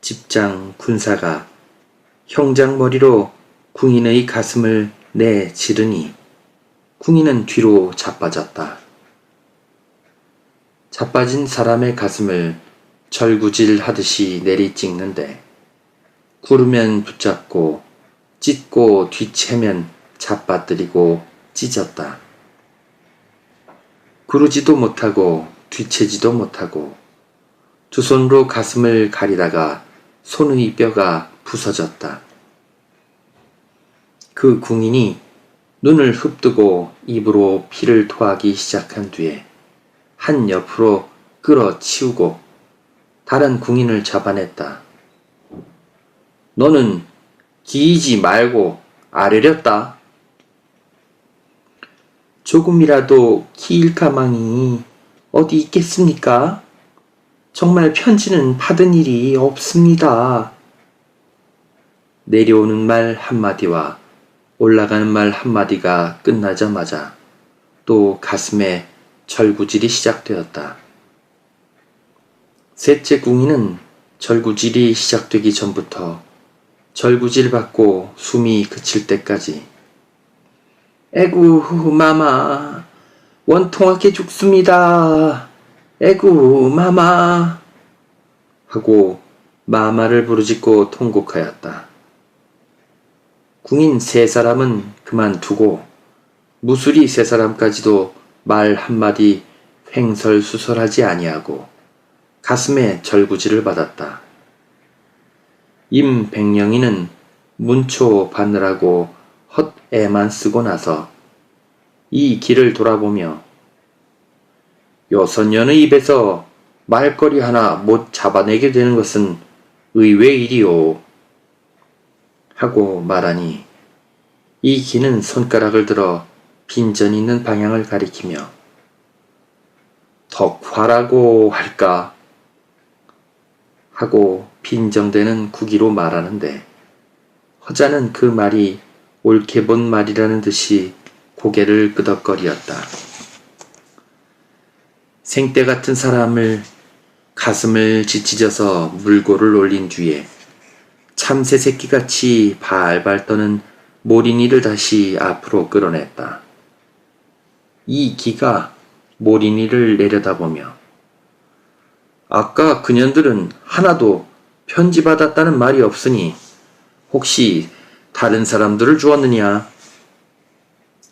집장 군사가 형장머리로 궁인의 가슴을 내지르니 궁인은 뒤로 자빠졌다. 자빠진 사람의 가슴을 절구질 하듯이 내리찍는데 구르면 붙잡고 찢고 뒤채면 자빠뜨리고 찢었다. 구르지도 못하고 뒤채지도 못하고 두 손으로 가슴을 가리다가 손의 뼈가 부서졌다. 그 궁인이 눈을 흡뜨고 입으로 피를 토하기 시작한 뒤에 한 옆으로 끌어치우고 다른 궁인을 잡아냈다. 너는 기이지 말고 아뢰렸다. 조금이라도 기일 가망이 어디 있겠습니까? 정말 편지는 받은 일이 없습니다. 내려오는 말 한마디와 올라가는 말 한마디가 끝나자마자 또 가슴에 절구질이 시작되었다. 셋째 궁이는 절구질이 시작되기 전부터 절구질 받고 숨이 그칠 때까지 에구 마마 원통하게 죽습니다. 에구 마마 하고 마마를 부르짖고 통곡하였다. 궁인 세 사람은 그만두고 무수리 세 사람까지도 말 한마디 횡설수설하지 아니하고 가슴에 절구질을 받았다. 임백령이는 문초 받느라고 헛애만 쓰고 나서 이 길을 돌아보며 여선녀의 입에서 말거리 하나 못 잡아내게 되는 것은 의외일이오 하고 말하니 이 기는 손가락을 들어 빈전 있는 방향을 가리키며 덕화라고 할까 하고 빈정대는 구기로 말하는데 허자는 그 말이 옳게 본 말이라는 듯이 고개를 끄덕거리었다. 생떼 같은 사람을 가슴을 지치져서 물고를 올린 뒤에 참새 새끼같이 발발 떠는 모린이를 다시 앞으로 끌어냈다. 이 기가 모린이를 내려다보며 아까 그년들은 하나도 편지 받았다는 말이 없으니 혹시 다른 사람들을 주었느냐?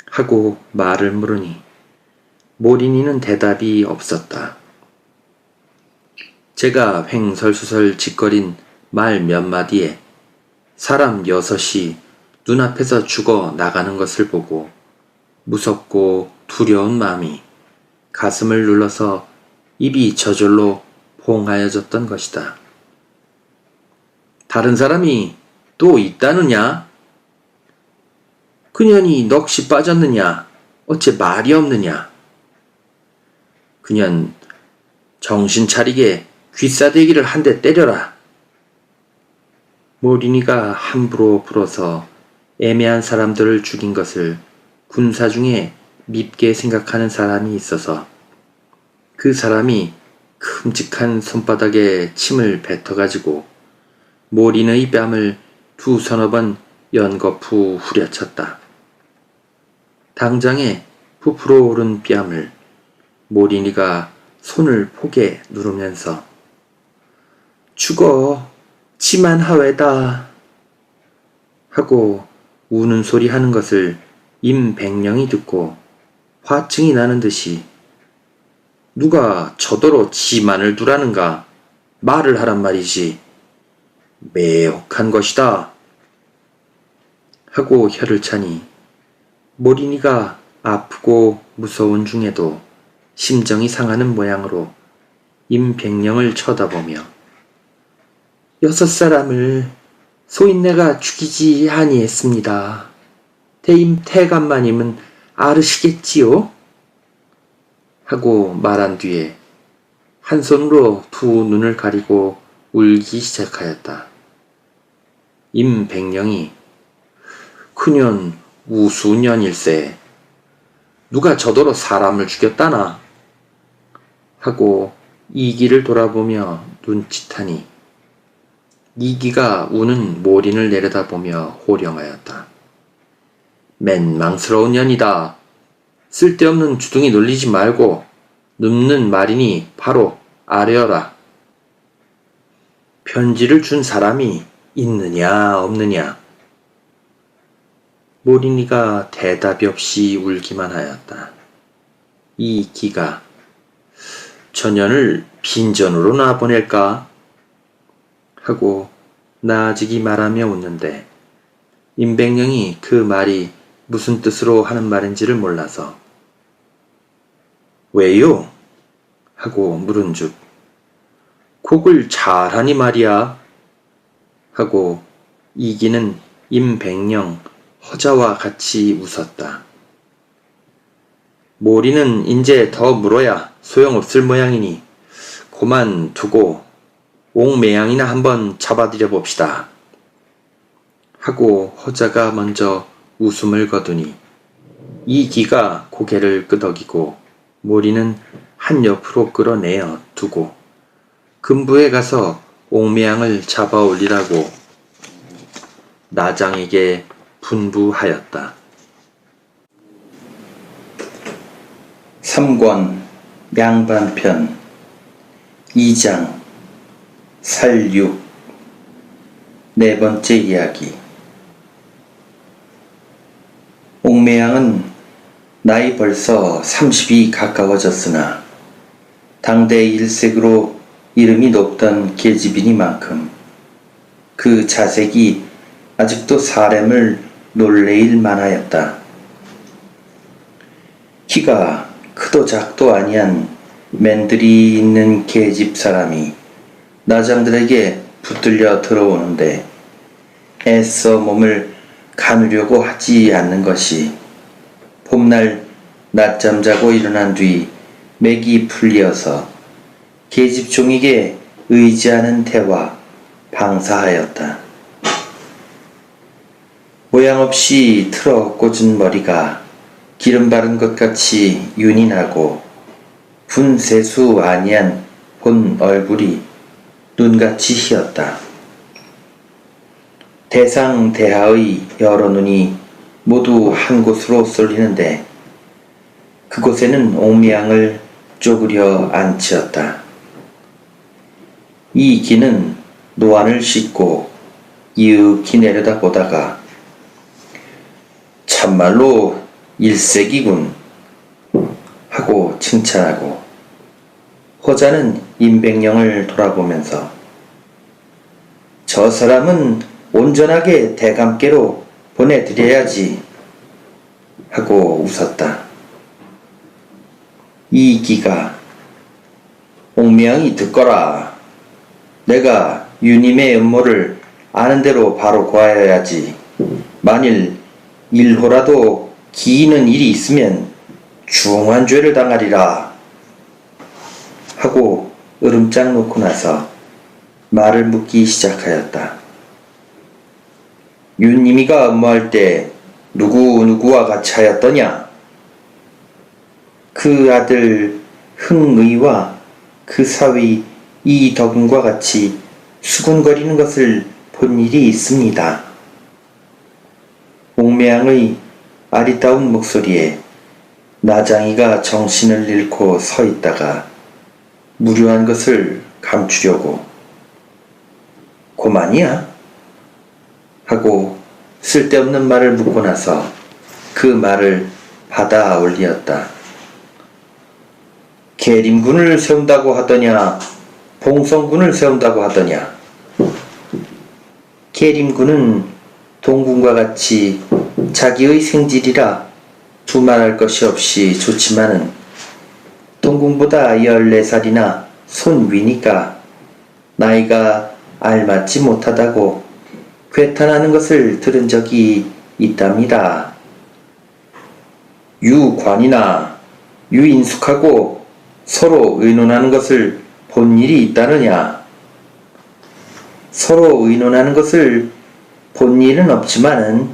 하고 말을 물으니 모린이는 대답이 없었다. 제가 횡설수설 짓거린 말 몇 마디에 사람 6이 눈앞에서 죽어 나가는 것을 보고 무섭고 두려운 마음이 가슴을 눌러서 입이 저절로 봉하여졌던 것이다. 다른 사람이 또 있다느냐? 그년이 넋이 빠졌느냐? 어째 말이 없느냐? 그년 정신 차리게 귀싸대기를 한 대 때려라. 모린이가 함부로 불어서 애매한 사람들을 죽인 것을 군사 중에 밉게 생각하는 사람이 있어서 그 사람이 큼직한 손바닥에 침을 뱉어가지고 모린의 뺨을 2-3번 연거푸 후려쳤다. 당장에 부풀어 오른 뺨을 모린이가 손을 포개 누르면서 죽어 치만 하외다 하고 우는 소리 하는 것을 임백령이 듣고 화증이 나는 듯이 누가 저더러 지만을 두라는가 말을 하란 말이지 매혹한 것이다 하고 혀를 차니 모린이가 아프고 무서운 중에도 심정이 상하는 모양으로 임백령을 쳐다보며 6사람을 소인네가 죽이지 아니했습니다. 대임 태감마님은 아르시겠지요? 하고 말한 뒤에 한 손으로 2 눈을 가리고 울기 시작하였다. 임백령이 그년 우수년일세 누가 저더러 사람을 죽였다나 하고 이기를 돌아보며 눈짓하니 이기가 우는 모린을 내려다보며 호령하였다. 맨망스러운 년이다. 쓸데없는 주둥이 놀리지 말고 눕는 말이니 바로 아뢰어라. 편지를 준 사람이 있느냐 없느냐? 모린이가 대답이 없이 울기만 하였다. 이 기가 전년을 빈전으로 놔보낼까? 하고 나아지기 말하며 웃는데 임백령이 그 말이 무슨 뜻으로 하는 말인지를 몰라서 왜요? 하고 물은즉 곡을 잘하니 말이야 하고 이기는 임백령 허자와 같이 웃었다. 모리는 인제 더 물어야 소용없을 모양이니 고만 두고 옥매양이나 한번 잡아들여 봅시다. 하고 허자가 먼저 웃음을 거두니 이기가 고개를 끄덕이고 모리는 한 옆으로 끌어내어 두고 금부에 가서 옥매양을 잡아 올리라고 나장에게 분부하였다. 3권 양반편 2장 살육 네 번째 이야기. 옥매양은 나이 벌써 30이 가까워졌으나 당대 일색으로 이름이 높던 계집이니만큼 그 자색이 아직도 사람을 놀래일 만하였다. 키가 크도 작도 아니한 맨들이 있는 계집 사람이 나장들에게 붙들려 들어오는데 애써 몸을 가누려고 하지 않는 것이 봄날 낮잠 자고 일어난 뒤 맥이 풀리어서 계집종에게 의지하는 태와 방사하였다. 모양 없이 틀어 꽂은 머리가 기름 바른 것 같이 윤이 나고 분세수 아니한 본 얼굴이 눈같이 희었다. 대상대하의 여러 눈이 모두 한 곳으로 쏠리는데 그곳에는 옥매양을 쪼그려 앉히었다. 이 기는 노안을 씻고 이윽히 내려다보다가 참말로 일색이군 하고 칭찬하고 허자는 임백령을 돌아보면서 저 사람은 온전하게 대감께로 보내드려야지 하고 웃었다. 이기가 옥매양이 듣거라. 내가 유님의 음모를 아는 대로 바로 고하여야지. 만일 일호라도 기이는 일이 있으면 중한 죄를 당하리라 하고 으름장 놓고 나서 말을 묻기 시작하였다. 윤님이가 음모할 때 누구와 같이 하였더냐? 그 아들 흥의와 그 사위 이덕은과 같이 수군거리는 것을 본 일이 있습니다. 옥매양의 아리따운 목소리에 나장이가 정신을 잃고 서 있다가 무료한 것을 감추려고 고만이야? 하고 쓸데없는 말을 묻고 나서 그 말을 받아 올리었다. 계림군을 세운다고 하더냐 봉성군을 세운다고 하더냐. 계림군은 동군과 같이 자기의 생질이라 두말할 것이 없이 좋지만은 동군보다 14살이나 손위니까 나이가 알맞지 못하다고 괴탄하는 것을 들은 적이 있답니다. 유관이나 유인숙하고 서로 의논하는 것을 본 일이 있다느냐? 서로 의논하는 것을 본 일은 없지만은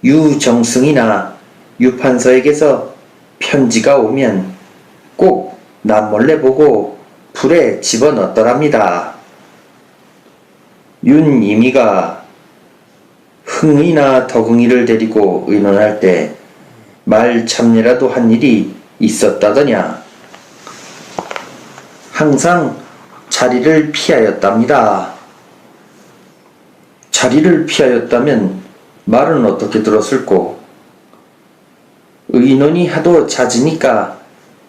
유정승이나 유판서에게서 편지가 오면 꼭 남몰래 보고 불에 집어넣더랍니다. 윤임이가 흥이나 덕응이를 데리고 의논할 때 말 참례라도 한 일이 있었다더냐. 항상 자리를 피하였답니다. 자리를 피하였다면 말은 어떻게 들었을꼬? 의논이 하도 잦으니까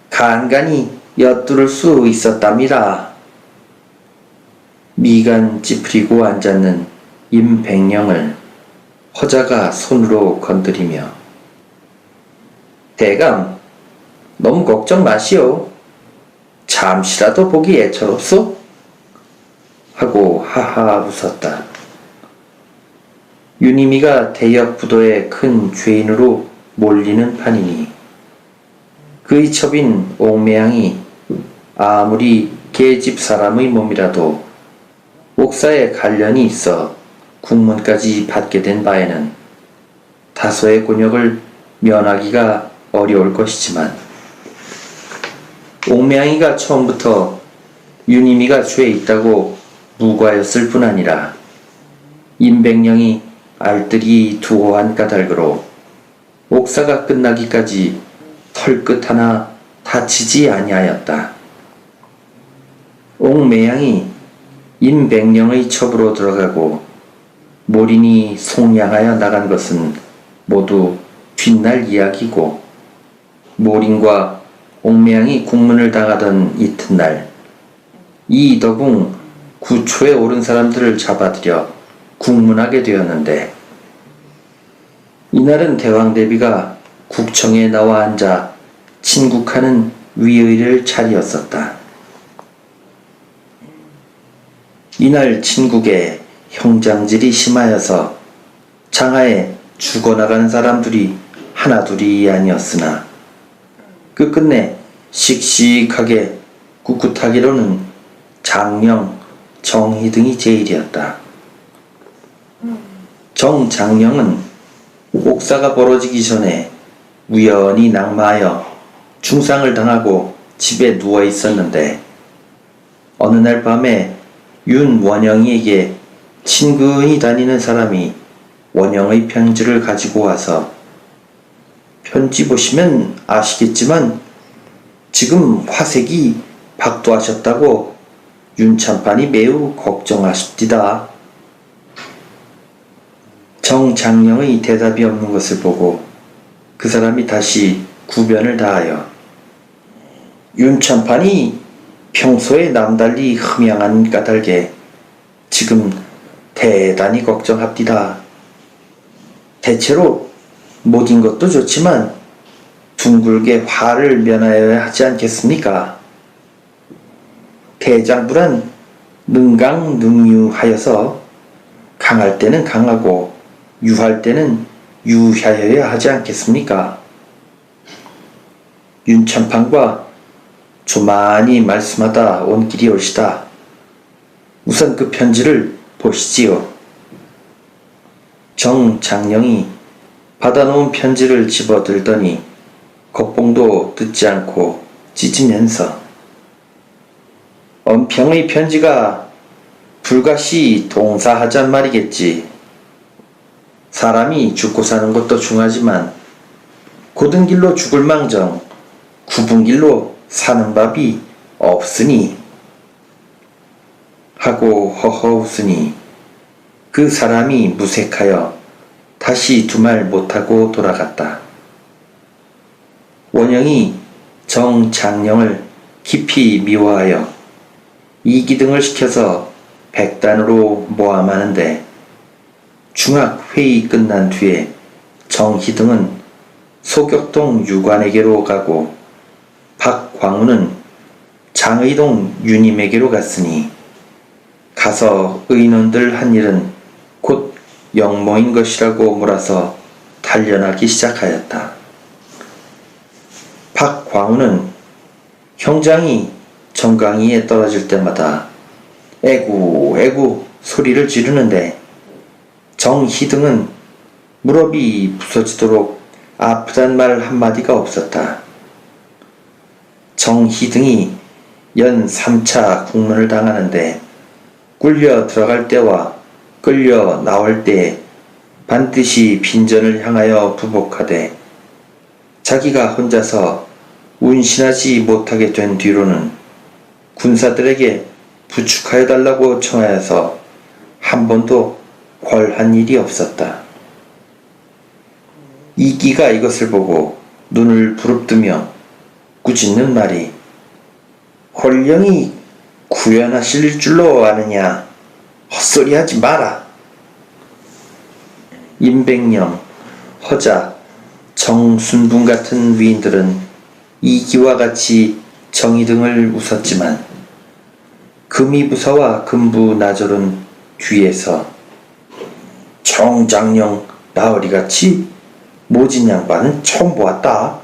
간간히 엿들을 수 있었답니다. 미간 찌푸리고 앉았는 임백령을 허자가 손으로 건드리며 대감, 너무 걱정 마시오. 잠시라도 보기 애처롭소? 하고 하하 웃었다. 유니미가 대역 부도의 큰 죄인으로 몰리는 판이니 그의 첩인 옥매양이 아무리 계집 사람의 몸이라도 옥사에 관련이 있어 국문까지 받게 된 바에는 다소의 곤욕을 면하기가 어려울 것이지만 옥매양이가 처음부터 유니미가 죄에 있다고 무과였을 뿐 아니라 임백령이 알뜰히 두어한 까닭으로 옥사가 끝나기까지 털끝 하나 다치지 아니하였다. 옥매양이 임백령의 첩으로 들어가고 몰인이 송양하여 나간 것은 모두 뒷날 이야기고 몰인과 옥매양이 국문을 당하던 이튿날 이덕웅 구초에 오른 사람들을 잡아들여 국문하게 되었는데 이날은 대왕대비가 국청에 나와 앉아 친국하는 위의를 차리었었다. 이날 친국에 형장질이 심하여서 장하에 죽어나가는 사람들이 하나둘이 아니었으나 끝끝내 씩씩하게 꿋꿋하기로는 장령, 정희 등이 제일이었다. 정장령은 옥사가 벌어지기 전에 우연히 낙마하여 중상을 당하고 집에 누워 있었는데 어느 날 밤에 윤원영이에게 친근히 다니는 사람이 원영의 편지를 가지고 와서 편지 보시면 아시겠지만 지금 화색이 박도하셨다고 윤참판이 매우 걱정하십디다. 정장령의 대답이 없는 것을 보고 그 사람이 다시 구변을 다하여 윤참판이 평소에 남달리 흠양한 까닭에 지금 대단히 걱정합디다. 대체로 못인 것도 좋지만 둥글게 화를 면하여야 하지 않겠습니까? 대장부란 능강능유하여서 강할 때는 강하고 유할 때는 유하여야 하지 않겠습니까? 윤참판과 조만히 말씀하다 온 길이 올시다. 우선 그 편지를 보시지요. 정장령이 받아놓은 편지를 집어들더니 겉봉도 듣지 않고 찢으면서 언평의 편지가 불가시 동사하잔 말이겠지. 사람이 죽고 사는 것도 중하지만 고든 길로 죽을 망정 굽은 길로 사는 법이 없으니 하고 허허 웃으니 그 사람이 무색하여 다시 두말 못하고 돌아갔다. 원영이 정장령을 깊이 미워하여 이기등을 시켜서 백단으로 모함하는데 중학회의 끝난 뒤에 정희등은 소격동 유관에게로 가고 박광우는 장의동 유님에게로 갔으니 가서 의논들 한 일은 곧 영모인 것이라고 몰아서 단련하기 시작하였다. 박광우는 형장이 정강이에 떨어질 때마다 애구 애구 소리를 지르는데 정희등은 무릎이 부서지도록 아프단 말 한마디가 없었다. 정희등이 연 3차 국문을 당하는데 꿀려 들어갈 때와 끌려 나올 때 반드시 빈전을 향하여 부복하되 자기가 혼자서 운신하지 못하게 된 뒤로는 군사들에게 부축하여 달라고 청하여서 한 번도 궐한 일이 없었다. 이기가 이것을 보고 눈을 부릅뜨며 꾸짖는 말이 홀령이 구현하실 줄로 아느냐? 헛소리하지 마라. 임백령, 허자, 정순분 같은 위인들은 이기와 같이 정의 등을 웃었지만 금이부사와 금부나졸은 뒤에서 정장령 나으리같이 모진 양반은 처음 보았다.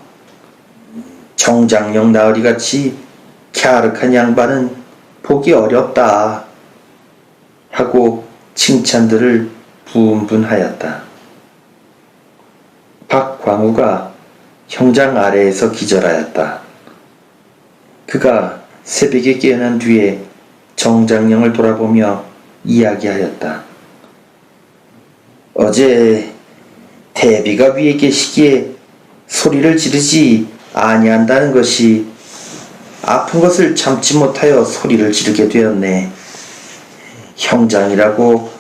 정장령 나으리같이 갸륵한 양반은 보기 어렵다. 하고 칭찬들을 분분하였다. 박광우가 형장 아래에서 기절하였다. 그가 새벽에 깨어난 뒤에 정장령을 돌아보며 이야기하였다. 어제 대비가 위에 계시기에 소리를 지르지 아니한다는 것이 아픈 것을 참지 못하여 소리를 지르게 되었네. 형장이라고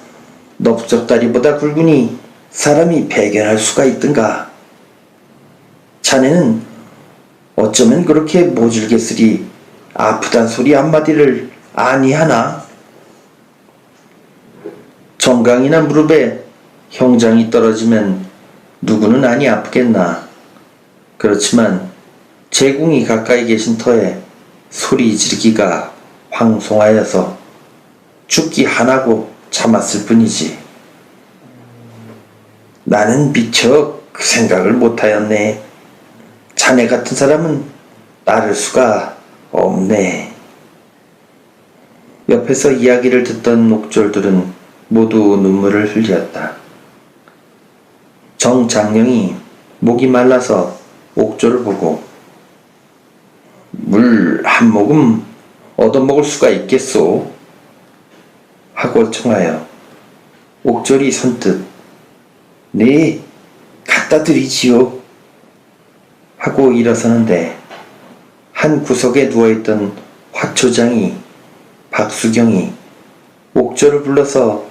넓적다리보다 굵으니 사람이 배견할 수가 있든가. 자네는 어쩌면 그렇게 모질겠으리 아프단 소리 한마디를 아니하나? 정강이나 무릎에 형장이 떨어지면 누구는 아니 아프겠나. 그렇지만 제궁이 가까이 계신 터에 소리 지르기가 황송하여서 죽기 하나고 참았을 뿐이지. 나는 미처 그 생각을 못하였네. 자네 같은 사람은 따를 수가 없네. 옆에서 이야기를 듣던 옥졸들은 모두 눈물을 흘렸다. 정장령이 목이 말라서 옥졸을 보고 물 한 모금 얻어먹을 수가 있겠소? 하고 청하여 옥졸이 선뜻 네, 갖다 드리지요. 하고 일어서는데 한 구석에 누워있던 화초장이 박수경이 옥졸을 불러서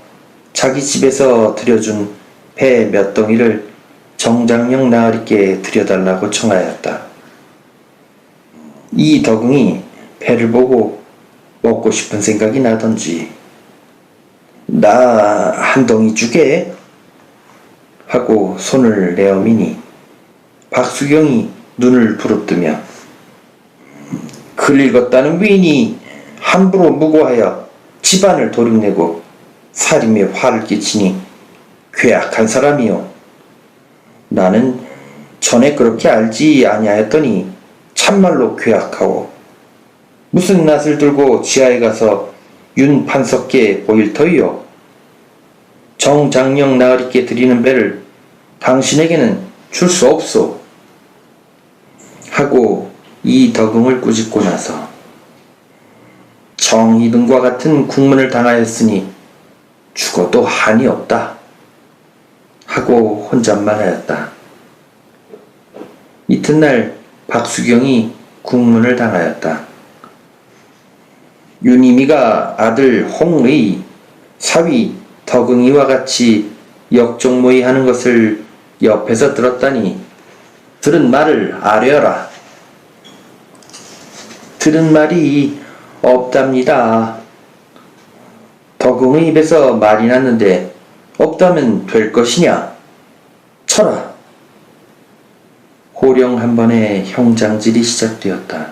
자기 집에서 들여준 배 몇 덩이를 정장령 나으리께 들여달라고 청하였다. 이 덕응이 배를 보고 먹고 싶은 생각이 나던지 나 한 덩이 주게? 하고 손을 내어미니 박수경이 눈을 부릅뜨며 글 읽었다는 위인이 함부로 무고하여 집안을 도륙내고 살림에 화를 끼치니 괴악한 사람이요. 나는 전에 그렇게 알지 아니하였더니 참말로 괴악하오. 무슨 낯을 들고 지하에 가서 윤 판석께 보일 터이요. 정장령 나으리께 드리는 배를 당신에게는 줄 수 없소. 하고 이 덕응을 꾸짖고 나서 정이등과 같은 국문을 당하였으니 죽어도 한이 없다. 하고 혼잣말하였다. 이튿날 박수경이 국문을 당하였다. 윤희미가 아들 홍의 사위 덕응이와 같이 역종모의 하는 것을 옆에서 들었다니 들은 말을 아뢰어라. 들은 말이 없답니다. 덕응의 입에서 말이 났는데 없다면 될 것이냐? 쳐라. 호령 한 번에 형장질이 시작되었다.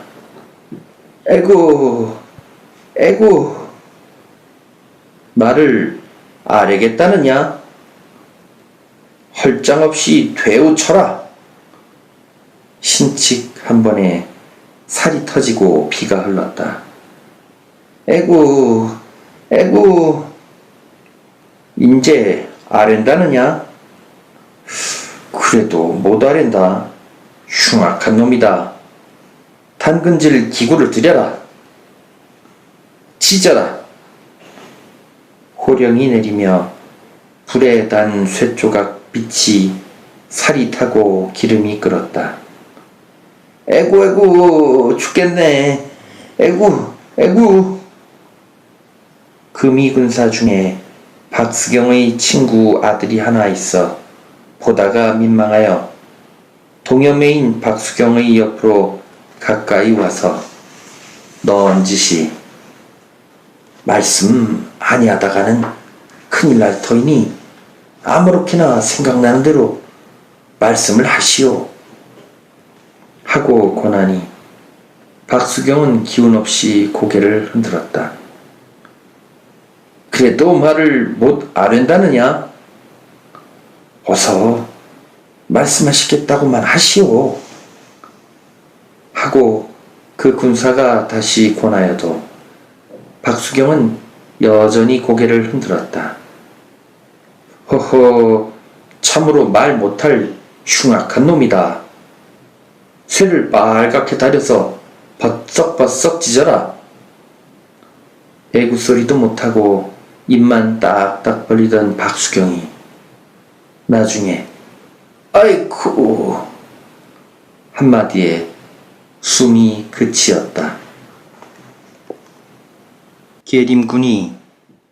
에구, 에구. 말을 아뢰겠다느냐? 헐장없이 되우 쳐라. 신칙 한 번에 살이 터지고 피가 흘렀다. 에구, 에구. 인제 아랜다느냐? 그래도 못 아랜다. 흉악한 놈이다. 당근질 기구를 들여라. 찢어라. 호령이 내리며 불에 단 쇠조각 빛이 살이 타고 기름이 끓었다. 에구 에구 죽겠네. 에구 에구. 금이군사 중에 박수경의 친구 아들이 하나 있어 보다가 민망하여 동여매인 박수경의 옆으로 가까이 와서 넌지시 말씀 아니하다가는 큰일 날 터이니 아무렇게나 생각나는 대로 말씀을 하시오. 하고 권하니 박수경은 기운 없이 고개를 흔들었다. 그래도 말을 못 아랜다느냐? 어서 말씀하시겠다고만 하시오. 하고 그 군사가 다시 권하여도 박수경은 여전히 고개를 흔들었다. 허허, 참으로 말 못할 흉악한 놈이다. 쇠를 빨갛게 다려서 버썩버썩 찢어라. 애구소리도 못하고 입만 딱딱 벌리던 박수경이 나중에 아이쿠 한마디에 숨이 그치었다. 계림군이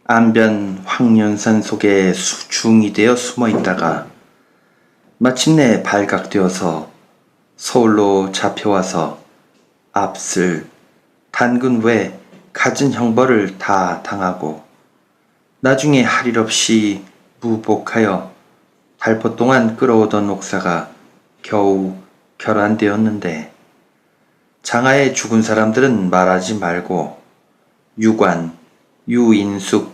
안변 황련산 속에 중이 되어 숨어 있다가 마침내 발각되어서 서울로 잡혀와서 앞슬 단군 외 갖은 형벌을 다 당하고 나중에 할 일 없이 무복하여 달포 동안 끌어오던 옥사가 겨우 결안되었는데 장하에 죽은 사람들은 말하지 말고 유관, 유인숙,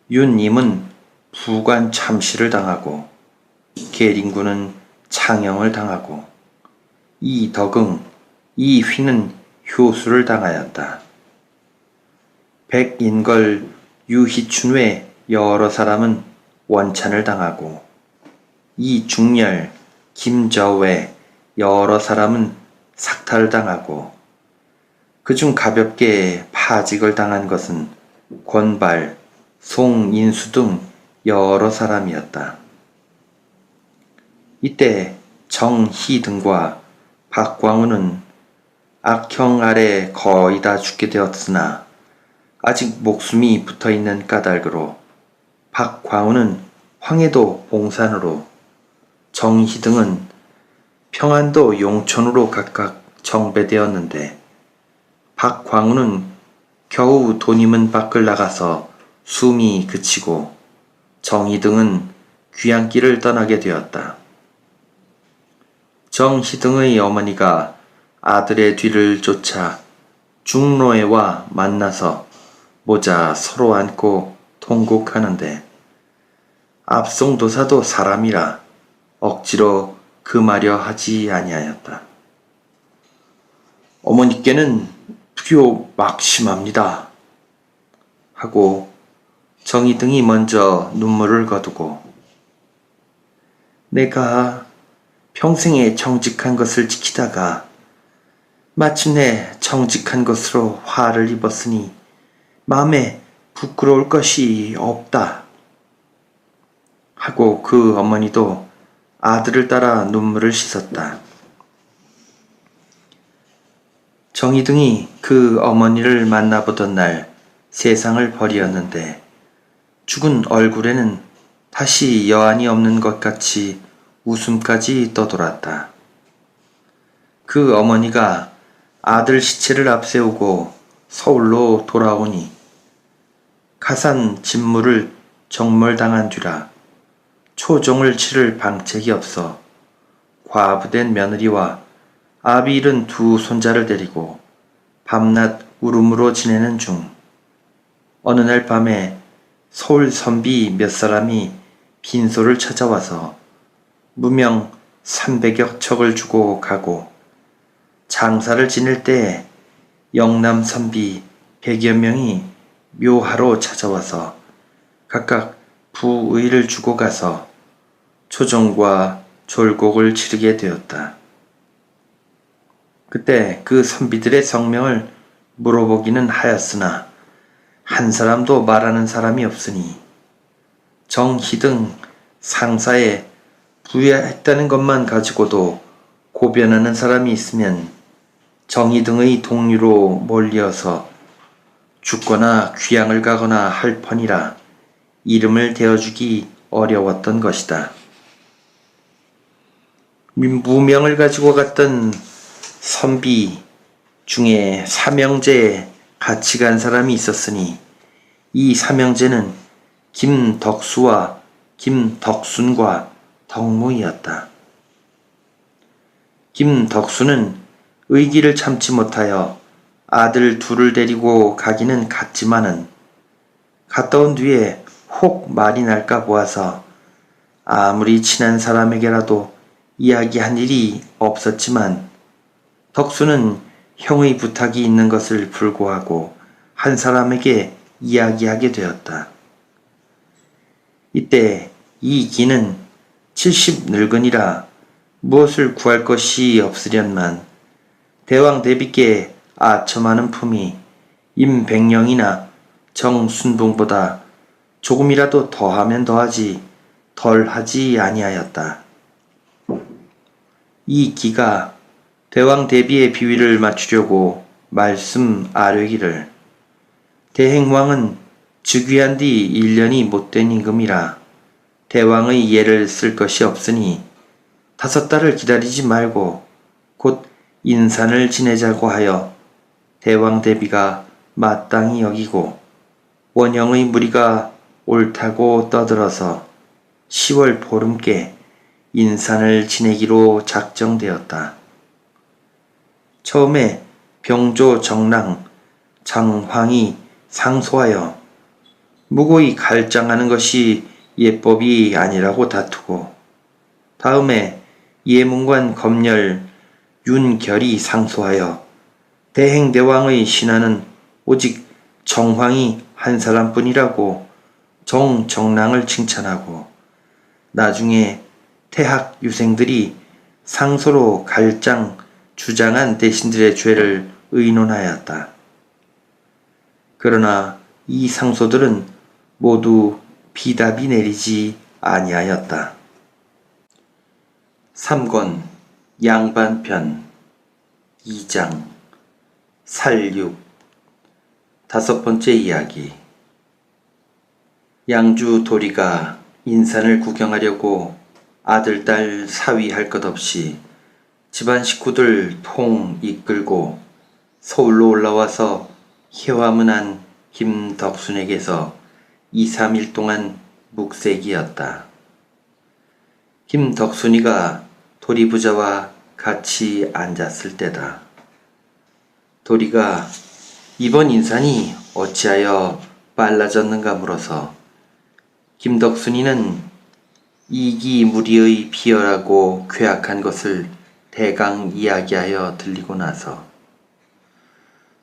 윤임은 부관 참시를 당하고 계림군은 창형을 당하고 이덕응, 이휘는 효수를 당하였다. 백인걸, 유희춘 외 여러 사람은 원찬을 당하고 이중렬, 김저 외 여러 사람은 삭탈을 당하고 그중 가볍게 파직을 당한 것은 권발, 송인수 등 여러 사람이었다. 이때 정희 등과 박광우는 악형 아래 거의 다 죽게 되었으나 아직 목숨이 붙어있는 까닭으로 박광우는 황해도 봉산으로, 정희 등은 평안도 용천으로 각각 정배되었는데 박광우는 겨우 돈임은 밖을 나가서 숨이 그치고 정희 등은 귀향길을 떠나게 되었다. 정희 등의 어머니가 아들의 뒤를 쫓아 중로에와 만나서 모자 서로 안고 통곡하는데 압송도사도 사람이라 억지로 금하려 하지 아니하였다. 어머니께는 불효 막심합니다. 하고 정희 등이 먼저 눈물을 거두고 내가 평생에 정직한 것을 지키다가 마침내 정직한 것으로 화를 입었으니 마음에 부끄러울 것이 없다. 하고 그 어머니도 아들을 따라 눈물을 씻었다. 정희 등이 그 어머니를 만나보던 날 세상을 버리었는데 죽은 얼굴에는 다시 여한이 없는 것 같이 웃음까지 떠돌았다. 그 어머니가 아들 시체를 앞세우고 서울로 돌아오니 가산 진무를 정몰당한 뒤라 초종을 치를 방책이 없어 과부된 며느리와 아비 잃은 두 손자를 데리고 밤낮 울음으로 지내는 중 어느 날 밤에 서울 선비 몇 사람이 빈소를 찾아와서 무명 300여 척을 주고 가고 장사를 지낼 때에 영남 선비 100여 명이 묘하로 찾아와서 각각 부의를 주고 가서 초종과 졸곡을 치르게 되었다. 그때 그 선비들의 성명을 물어보기는 하였으나 한 사람도 말하는 사람이 없으니 정희 등 상사에 부여했다는 것만 가지고도 고변하는 사람이 있으면 정희 등의 동료로 몰려서 죽거나 귀양을 가거나 할 펀이라 이름을 대어주기 어려웠던 것이다. 무명을 가지고 갔던 선비 중에 삼형제에 같이 간 사람이 있었으니 이 삼형제는 김덕수와 김덕순과 덕무이였다. 김덕순은 의기를 참지 못하여 아들 둘을 데리고 가기는 갔지만은 갔다 온 뒤에 혹 말이 날까 보아서 아무리 친한 사람에게라도 이야기한 일이 없었지만 덕수는 형의 부탁이 있는 것을 불구하고 한 사람에게 이야기하게 되었다. 이때 이 기는 70 늙으니라 무엇을 구할 것이 없으련만 대왕 대비께 아첨하는 품이 임백령이나 정순봉보다 조금이라도 더하면 더하지 덜하지 아니하였다. 이 기가 대왕 대비의 비위를 맞추려고 말씀아뢰기를 대행왕은 즉위한 뒤 1년이 못된 임금이라 대왕의 예를 쓸 것이 없으니 5달을 기다리지 말고 곧 인산을 지내자고 하여 대왕 대비가 마땅히 여기고 원형의 무리가 옳다고 떠들어서 10월 보름께 인산을 지내기로 작정되었다. 처음에 병조 정랑 장황이 상소하여 무고히 갈장하는 것이 예법이 아니라고 다투고 다음에 예문관 검열 윤결이 상소하여 대행대왕의 신하는 오직 정황이 한 사람뿐이라고 정랑을 칭찬하고 나중에 태학 유생들이 상소로 갈장 주장한 대신들의 죄를 의논하였다. 그러나 이 상소들은 모두 비답이 내리지 아니하였다. 3권 양반편 2장 살육 5번째 이야기. 양주 도리가 인산을 구경하려고 아들, 딸 사위할 것 없이 집안 식구들 통 이끌고 서울로 올라와서 희화문한 김덕순에게서 2, 3일 동안 묵색이었다. 김덕순이가 도리부자와 같이 앉았을 때다. 도리가 이번 인산이 어찌하여 빨라졌는가 물어서 김덕순이는 이기무리의 비열하고 괴악한 것을 대강 이야기하여 들리고 나서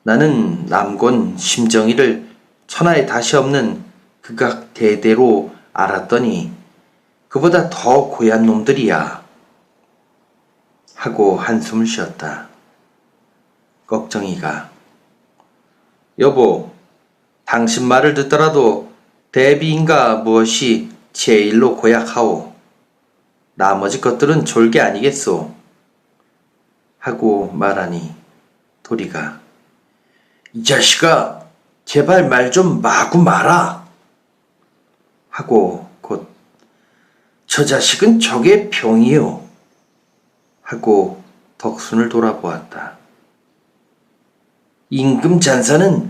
나는 남곤 심정이를 천하에 다시 없는 극악 대대로 알았더니 그보다 더 고얀 놈들이야 하고 한숨을 쉬었다. 걱정이가 여보, 당신 말을 듣더라도 대비인가 무엇이 제일로 고약하오. 나머지 것들은 졸개 아니겠소. 하고 말하니 도리가 이 자식아 제발 말 좀 마구 마라. 하고 곧 저 자식은 저게 병이요. 하고 덕순을 돌아보았다. 임금 잔사는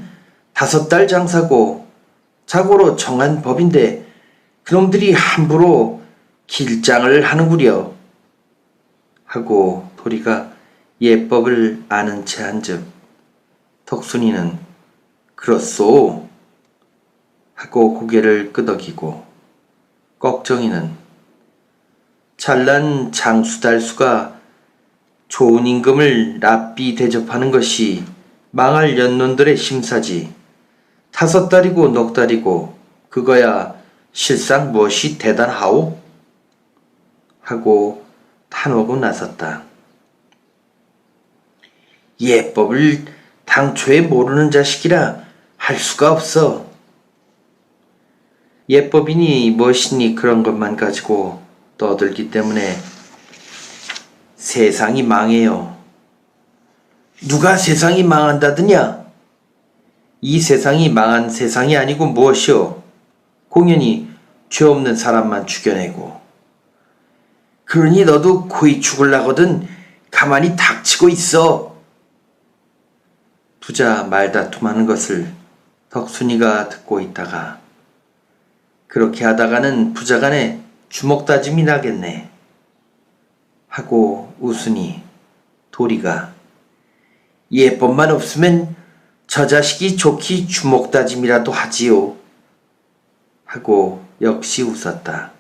5달 장사고 자고로 정한 법인데 그놈들이 함부로 길장을 하는구려. 하고 도리가 예법을 아는 채 한즉 덕순이는 그렇소 하고 고개를 끄덕이고 꺽정이는 잘난 장수달수가 좋은 임금을 납비 대접하는 것이 망할 연놈들의 심사지 5달이고 넉 달이고 그거야 실상 무엇이 대단하오? 하고 탄호고 나섰다. 예법을 당초에 모르는 자식이라 할 수가 없어. 예법이니 무엇이니 그런 것만 가지고 떠들기 때문에 세상이 망해요. 누가 세상이 망한다더냐? 이 세상이 망한 세상이 아니고 무엇이오? 공연히 죄 없는 사람만 죽여내고. 그러니 너도 고이 죽을라거든 가만히 닥치고 있어. 부자 말다툼하는 것을 덕순이가 듣고 있다가 그렇게 하다가는 부자간에 주먹 다짐이 나겠네. 하고 웃으니 도리가 예법만 없으면 저 자식이 좋게 주먹 다짐이라도 하지요. 하고 역시 웃었다.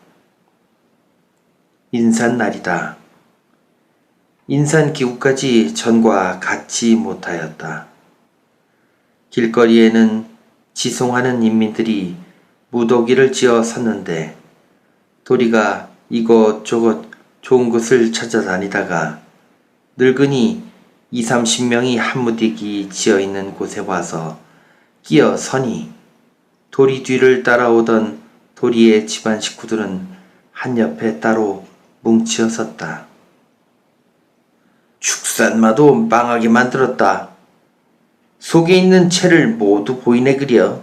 인산날이다. 인산기구까지 전과 같지 못하였다. 길거리에는 지송하는 인민들이 무더기를 지어 섰는데 도리가 이것저것 좋은 곳을 찾아다니다가 늙은이 20-30명이 한무디기 지어있는 곳에 와서 끼어 서니 도리 뒤를 따라오던 도리의 집안 식구들은 한 옆에 따로 뭉치어 섰다. 축산마도 망하게 만들었다. 속에 있는 채를 모두 보이네 그려.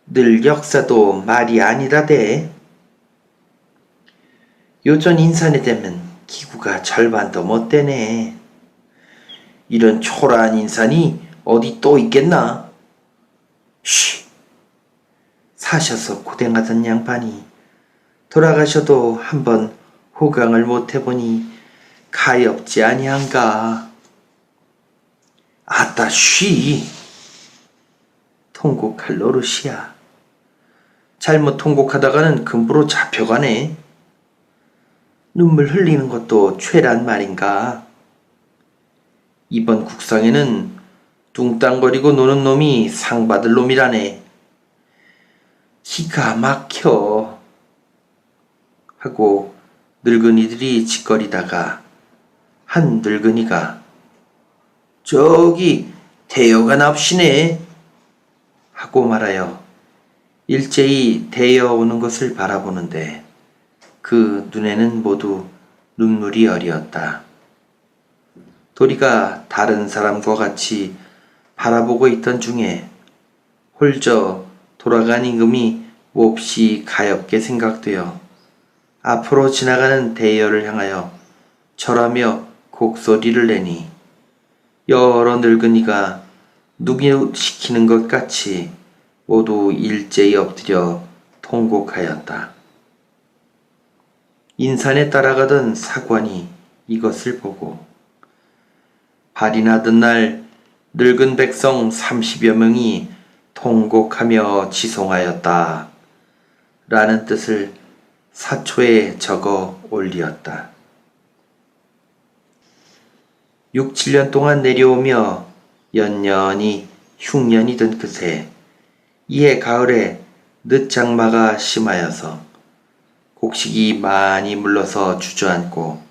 늘 역사도 말이 아니라대. 요전 인산에 되면 기구가 절반도 못 되네. 이런 초라한 인산이 어디 또 있겠나? 쉬! 사셔서 고생하던 양반이 돌아가셔도 한번 호강을 못 해보니 가엾지 아니한가. 아따 쉬! 통곡할 노릇이야. 잘못 통곡하다가는 금부로 잡혀가네. 눈물 흘리는 것도 죄란 말인가. 이번 국상에는 뚱땅거리고 노는 놈이 상 받을 놈이라네. 기가 막혀. 하고 늙은이들이 짓거리다가 한 늙은이가 저기 대여가 납시네. 하고 말하여 일제히 대여 오는 것을 바라보는데 그 눈에는 모두 눈물이 어리었다. 도리가 다른 사람과 같이 바라보고 있던 중에 홀저 돌아간 임금이 몹시 가엾게 생각되어 앞으로 지나가는 대여를 향하여 절하며 곡소리를 내니 여러 늙은이가 누기시키는 것 같이 모두 일제히 엎드려 통곡하였다. 인산에 따라가던 사관이 이것을 보고 발이 나던 날 늙은 백성 30여 명이 통곡하며 지송하였다. 라는 뜻을 사초에 적어 올리었다. 6, 7년 동안 내려오며 연년이 흉년이 든 그새 이해 가을에 늦장마가 심하여서 곡식이 많이 물러서 주저앉고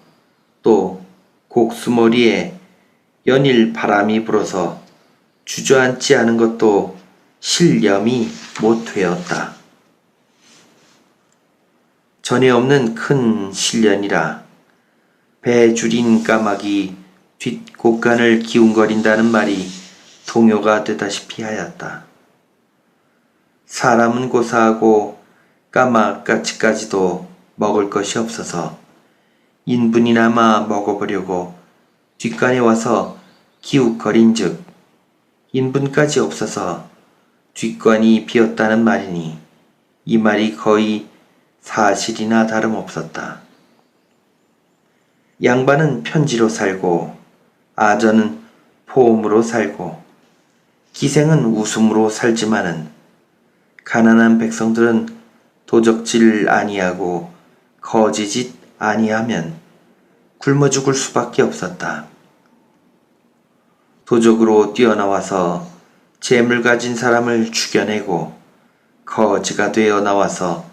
또 곡수머리에 연일 바람이 불어서 주저앉지 않은 것도 실염이 못 되었다. 전에 없는 큰 실련이라 배 줄인 까마귀 뒷곡간을 기웅거린다는 말이 동요가 되다시피 하였다. 사람은 고사하고 까마까치까지도 먹을 것이 없어서 인분이나마 먹어보려고 뒷간에 와서 기웃거린즉 인분까지 없어서 뒷간이 비었다는 말이니 이 말이 거의 사실이나 다름없었다. 양반은 편지로 살고 아전은 포음으로 살고 기생은 웃음으로 살지만은 가난한 백성들은 도적질 아니하고 거지짓 아니하면 굶어 죽을 수밖에 없었다. 도적으로 뛰어나와서 재물 가진 사람을 죽여내고 거지가 되어 나와서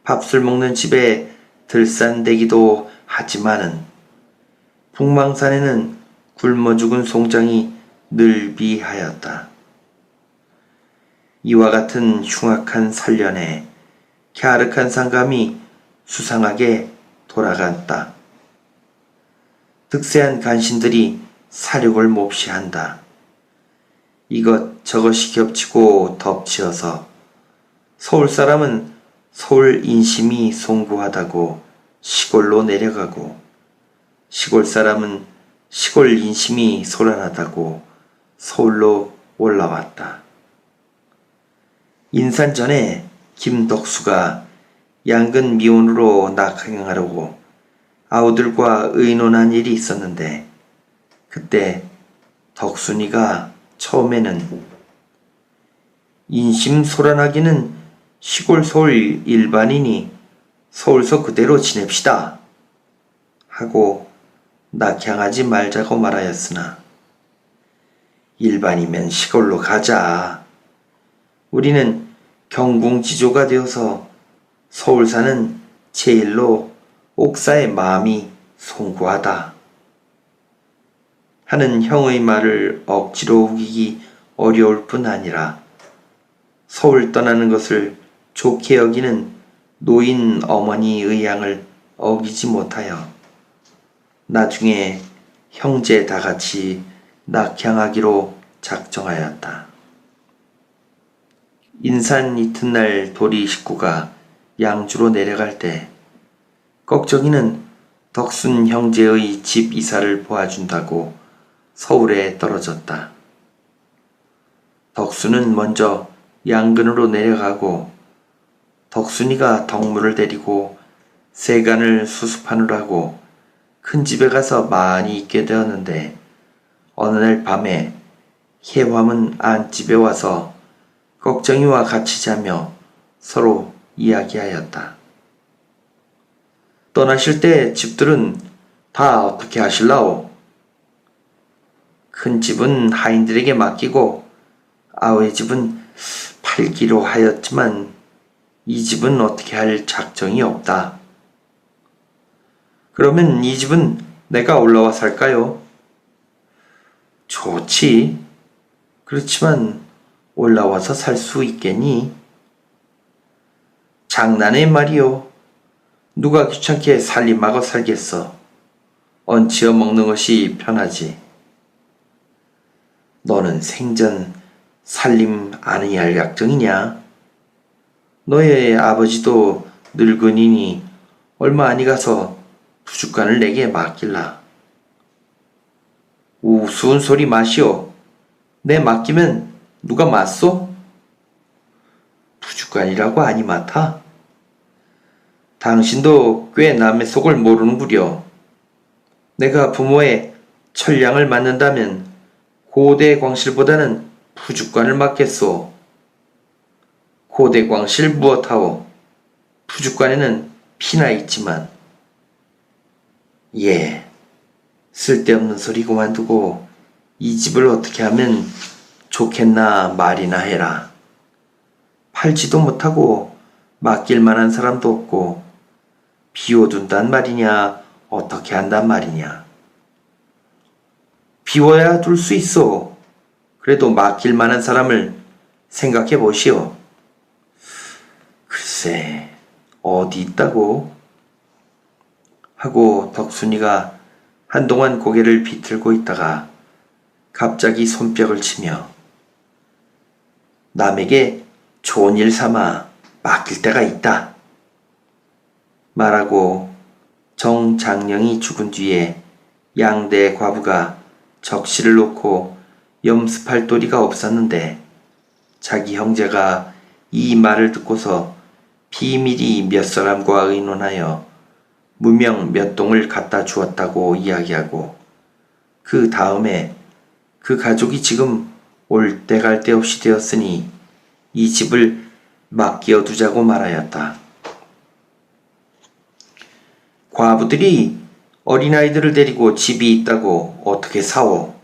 밥술 먹는 집에 들산대기도 하지만은 북망산에는 굶어 죽은 송장이 늘비하였다. 이와 같은 흉악한 살련에 갸륵한 상감이 수상하게 돌아갔다. 득세한 간신들이 사륙을 몹시 한다. 이것저것이 겹치고 덮치어서 서울 사람은 서울 인심이 송구하다고 시골로 내려가고 시골 사람은 시골 인심이 소란하다고 서울로 올라왔다. 인산전에 김덕수가 양근 미원으로 낙항하려고 아우들과 의논한 일이 있었는데, 그때 덕순이가 처음에는 인심 소란하기는 시골 서울 일반인이 서울서 그대로 지냅시다 하고 낙향하지 말자고 말하였으나, 일반이면 시골로 가자. 우리는 경궁지조가 되어서 서울 사는 제일로 옥사의 마음이 송구하다 하는 형의 말을 억지로 우기기 어려울 뿐 아니라, 서울 떠나는 것을 좋게 여기는 노인 어머니 의향을 어기지 못하여 나중에 형제 다같이 낙향하기로 작정하였다. 인산 이튿날 도리 식구가 양주로 내려갈 때 꺽정이는 덕순 형제의 집 이사를 도와준다고 서울에 떨어졌다. 덕순은 먼저 양근으로 내려가고, 덕순이가 덕무를 데리고 세간을 수습하느라고 큰 집에 가서 많이 있게 되었는데, 어느 날 밤에 혜화문 안집에 와서 꺽정이와 같이 자며 서로 이야기하였다. 떠나실 때 집들은 다 어떻게 하실라오? 큰 집은 하인들에게 맡기고 아우의 집은 팔기로 하였지만 이 집은 어떻게 할 작정이 없다. 그러면 이 집은 내가 올라와 살까요? 좋지. 그렇지만 올라와서 살 수 있겠니? 장난해 말이오. 누가 귀찮게 살림하고 살겠어. 얹혀 먹는 것이 편하지. 너는 생전 살림 아니 할 약정이냐? 너의 아버지도 늙은이니 얼마 아니 가서 부주간을 내게 맡길라. 우스운 소리 마시오. 내 맡기면 누가 맡소? 부주간이라고 아니 맡아? 당신도 꽤 남의 속을 모르는구려. 내가 부모의 철량을 맡는다면 고대 광실보다는 부주관을 맡겠소. 고대 광실 무엇하오? 부주관에는 피나 있지만. 예, 쓸데없는 소리 그만두고 이 집을 어떻게 하면 좋겠나 말이나 해라. 팔지도 못하고 맡길 만한 사람도 없고 비워둔단 말이냐 어떻게 한단 말이냐. 비워야 둘 수 있어. 그래도 맡길 만한 사람을 생각해 보시오. 글쎄 어디 있다고? 하고 덕순이가 한동안 고개를 비틀고 있다가 갑자기 손뼉을 치며 남에게 좋은 일 삼아 맡길 때가 있다 말하고, 정장령이 죽은 뒤에 양대 과부가 적시를 놓고 염습할 도리가 없었는데, 자기 형제가 이 말을 듣고서 비밀이 몇 사람과 의논하여 무명 몇 동을 갖다 주었다고 이야기하고, 그 다음에 그 가족이 지금 올 때 갈 데 없이 되었으니 이 집을 맡겨 두자고 말하였다. 과부들이 어린아이들을 데리고 집이 있다고 어떻게 사오?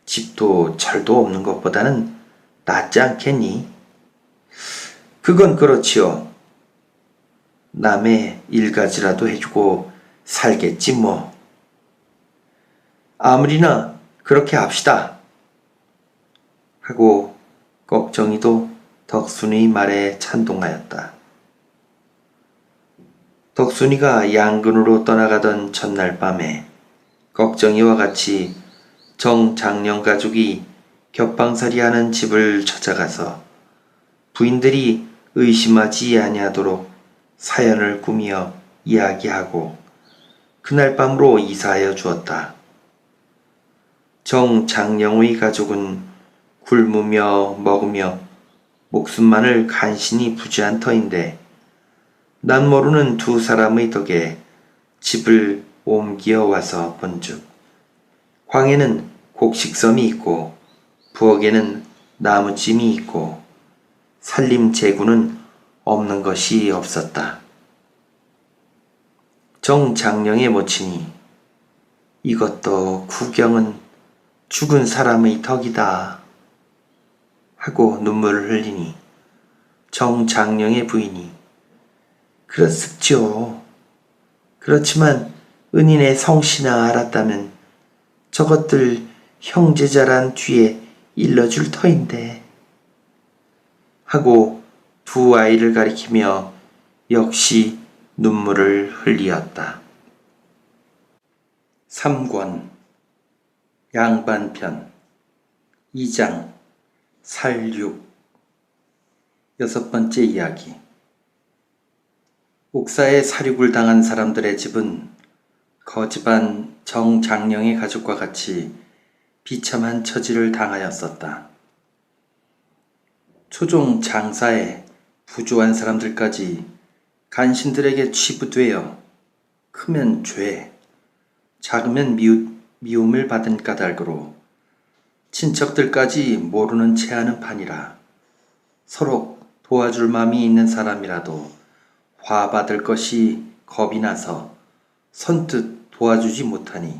집도 철도 없는 것보다는 낫지 않겠니? 그건 그렇지요. 남의 일가지라도 해주고 살겠지 뭐. 아무리나 그렇게 합시다. 하고 꺽정이도 덕순의 말에 찬동하였다. 덕순이가 양근으로 떠나가던 첫날 밤에 꺽정이와 같이 정장령 가족이 겹방살이하는 집을 찾아가서 부인들이 의심하지 아니하도록 사연을 꾸미어 이야기하고 그날 밤으로 이사하여 주었다. 정장령의 가족은 굶으며 먹으며 목숨만을 간신히 부지한 터인데 난 모르는 두 사람의 덕에 집을 옮겨 와서 본즉 광에는 곡식섬이 있고 부엌에는 나무찜이 있고 살림 재구는 없는 것이 없었다. 정장령의 모친이 이것도 구경은 죽은 사람의 덕이다 하고 눈물을 흘리니 정장령의 부인이 그렇습죠. 그렇지만 은인의 성씨나 알았다면 저것들 형제자란 뒤에 일러줄 터인데 하고 두 아이를 가리키며 역시 눈물을 흘리었다. 3권 양반편 2장 살육 6번째 이야기. 옥사에 살육을 당한 사람들의 집은 거집안 정장령의 가족과 같이 비참한 처지를 당하였었다. 초종 장사에 부조한 사람들까지 간신들에게 취부되어 크면 죄, 작으면 미움을 받은 까닭으로 친척들까지 모르는 채 하는 판이라 서로 도와줄 마음이 있는 사람이라도 화받을 것이 겁이 나서 선뜻 도와주지 못하니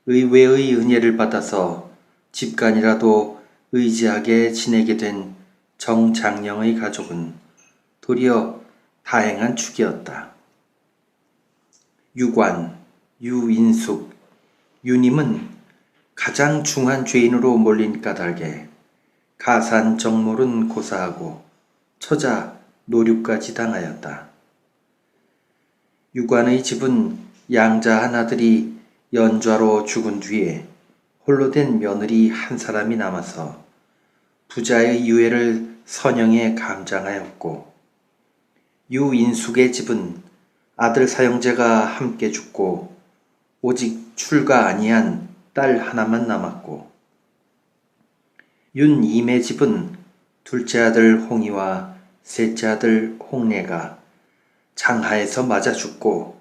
의외의 은혜를 받아서 집간이라도 의지하게 지내게 된 정장령의 가족은 도리어 다행한 축이었다. 유관, 유인숙, 유님은 가장 중한 죄인으로 몰린 까닭에 가산 정몰은 고사하고 처자 노륙까지 당하였다. 유관의 집은 양자한 아들이 연좌로 죽은 뒤에 홀로 된 며느리 한 사람이 남아서 부자의 유해를 선영에 감장하였고 유인숙의 집은 아들 사형제가 함께 죽고 오직 출가 아니한 딸 하나만 남았고 윤임의 집은 둘째 아들 홍이와 셋째 아들 홍례가 장하에서 맞아 죽고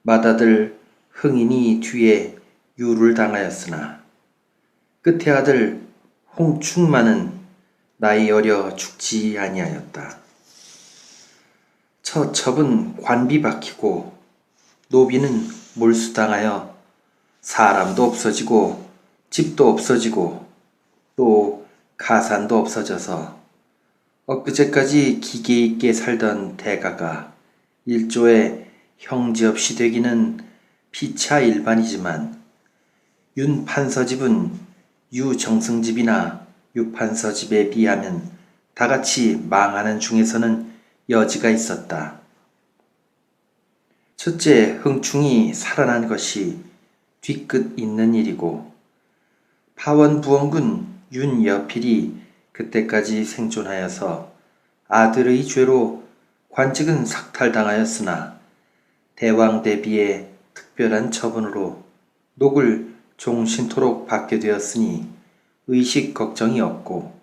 맏아들 흥인이 뒤에 유를 당하였으나 끝의 아들 홍충만은 나이 어려 죽지 아니하였다. 처첩은 관비 박히고 노비는 몰수당하여 사람도 없어지고 집도 없어지고 또 가산도 없어져서 엊그제까지 기계 있게 살던 대가가 일조에 형제없이 되기는 피차 일반이지만 윤 판서집은 유 정승집이나 유 판서집에 비하면 다같이 망하는 중에서는 여지가 있었다. 첫째 흥충이 살아난 것이 뒤끝 있는 일이고 파원부원군 윤여필이 그때까지 생존하여서 아들의 죄로 관직은 삭탈당하였으나 대왕 대비의 특별한 처분으로 녹을 종신토록 받게 되었으니 의식 걱정이 없고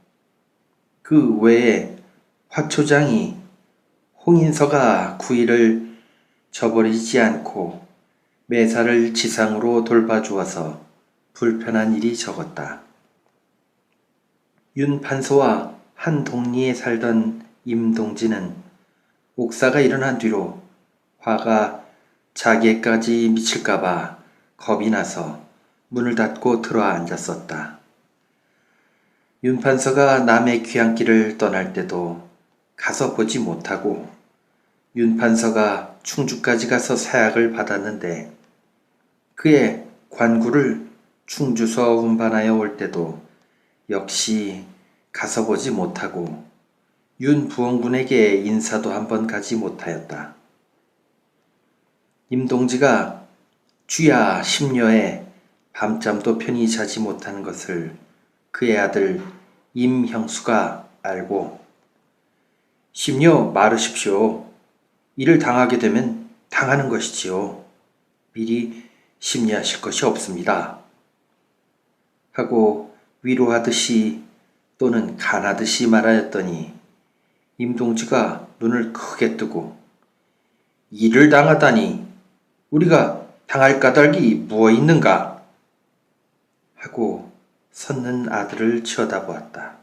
그 외에 화초장이 홍인서가 구의를 저버리지 않고 매사를 지상으로 돌봐주어서 불편한 일이 적었다. 윤 판서와 한 동리에 살던 임동지는 옥사가 일어난 뒤로 화가 자기에까지 미칠까봐 겁이 나서 문을 닫고 들어 앉았었다. 윤 판서가 남의 귀향길을 떠날 때도 가서 보지 못하고 윤 판서가 충주까지 가서 사약을 받았는데 그의 관구를 충주서 운반하여 올 때도 역시 가서 보지 못하고 윤 부원군에게 인사도 한번 가지 못하였다. 임동지가 쥐야 심려에 밤잠도 편히 자지 못하는 것을 그의 아들 임형수가 알고 심려 말으십시오. 이를 당하게 되면 당하는 것이지요. 미리 심리하실 것이 없습니다. 하고 위로하듯이 또는 가나듯이 말하였더니 임동지가 눈을 크게 뜨고 일을 당하다니 우리가 당할 까닭이 무엇 있는가? 하고 섰는 아들을 쳐다보았다.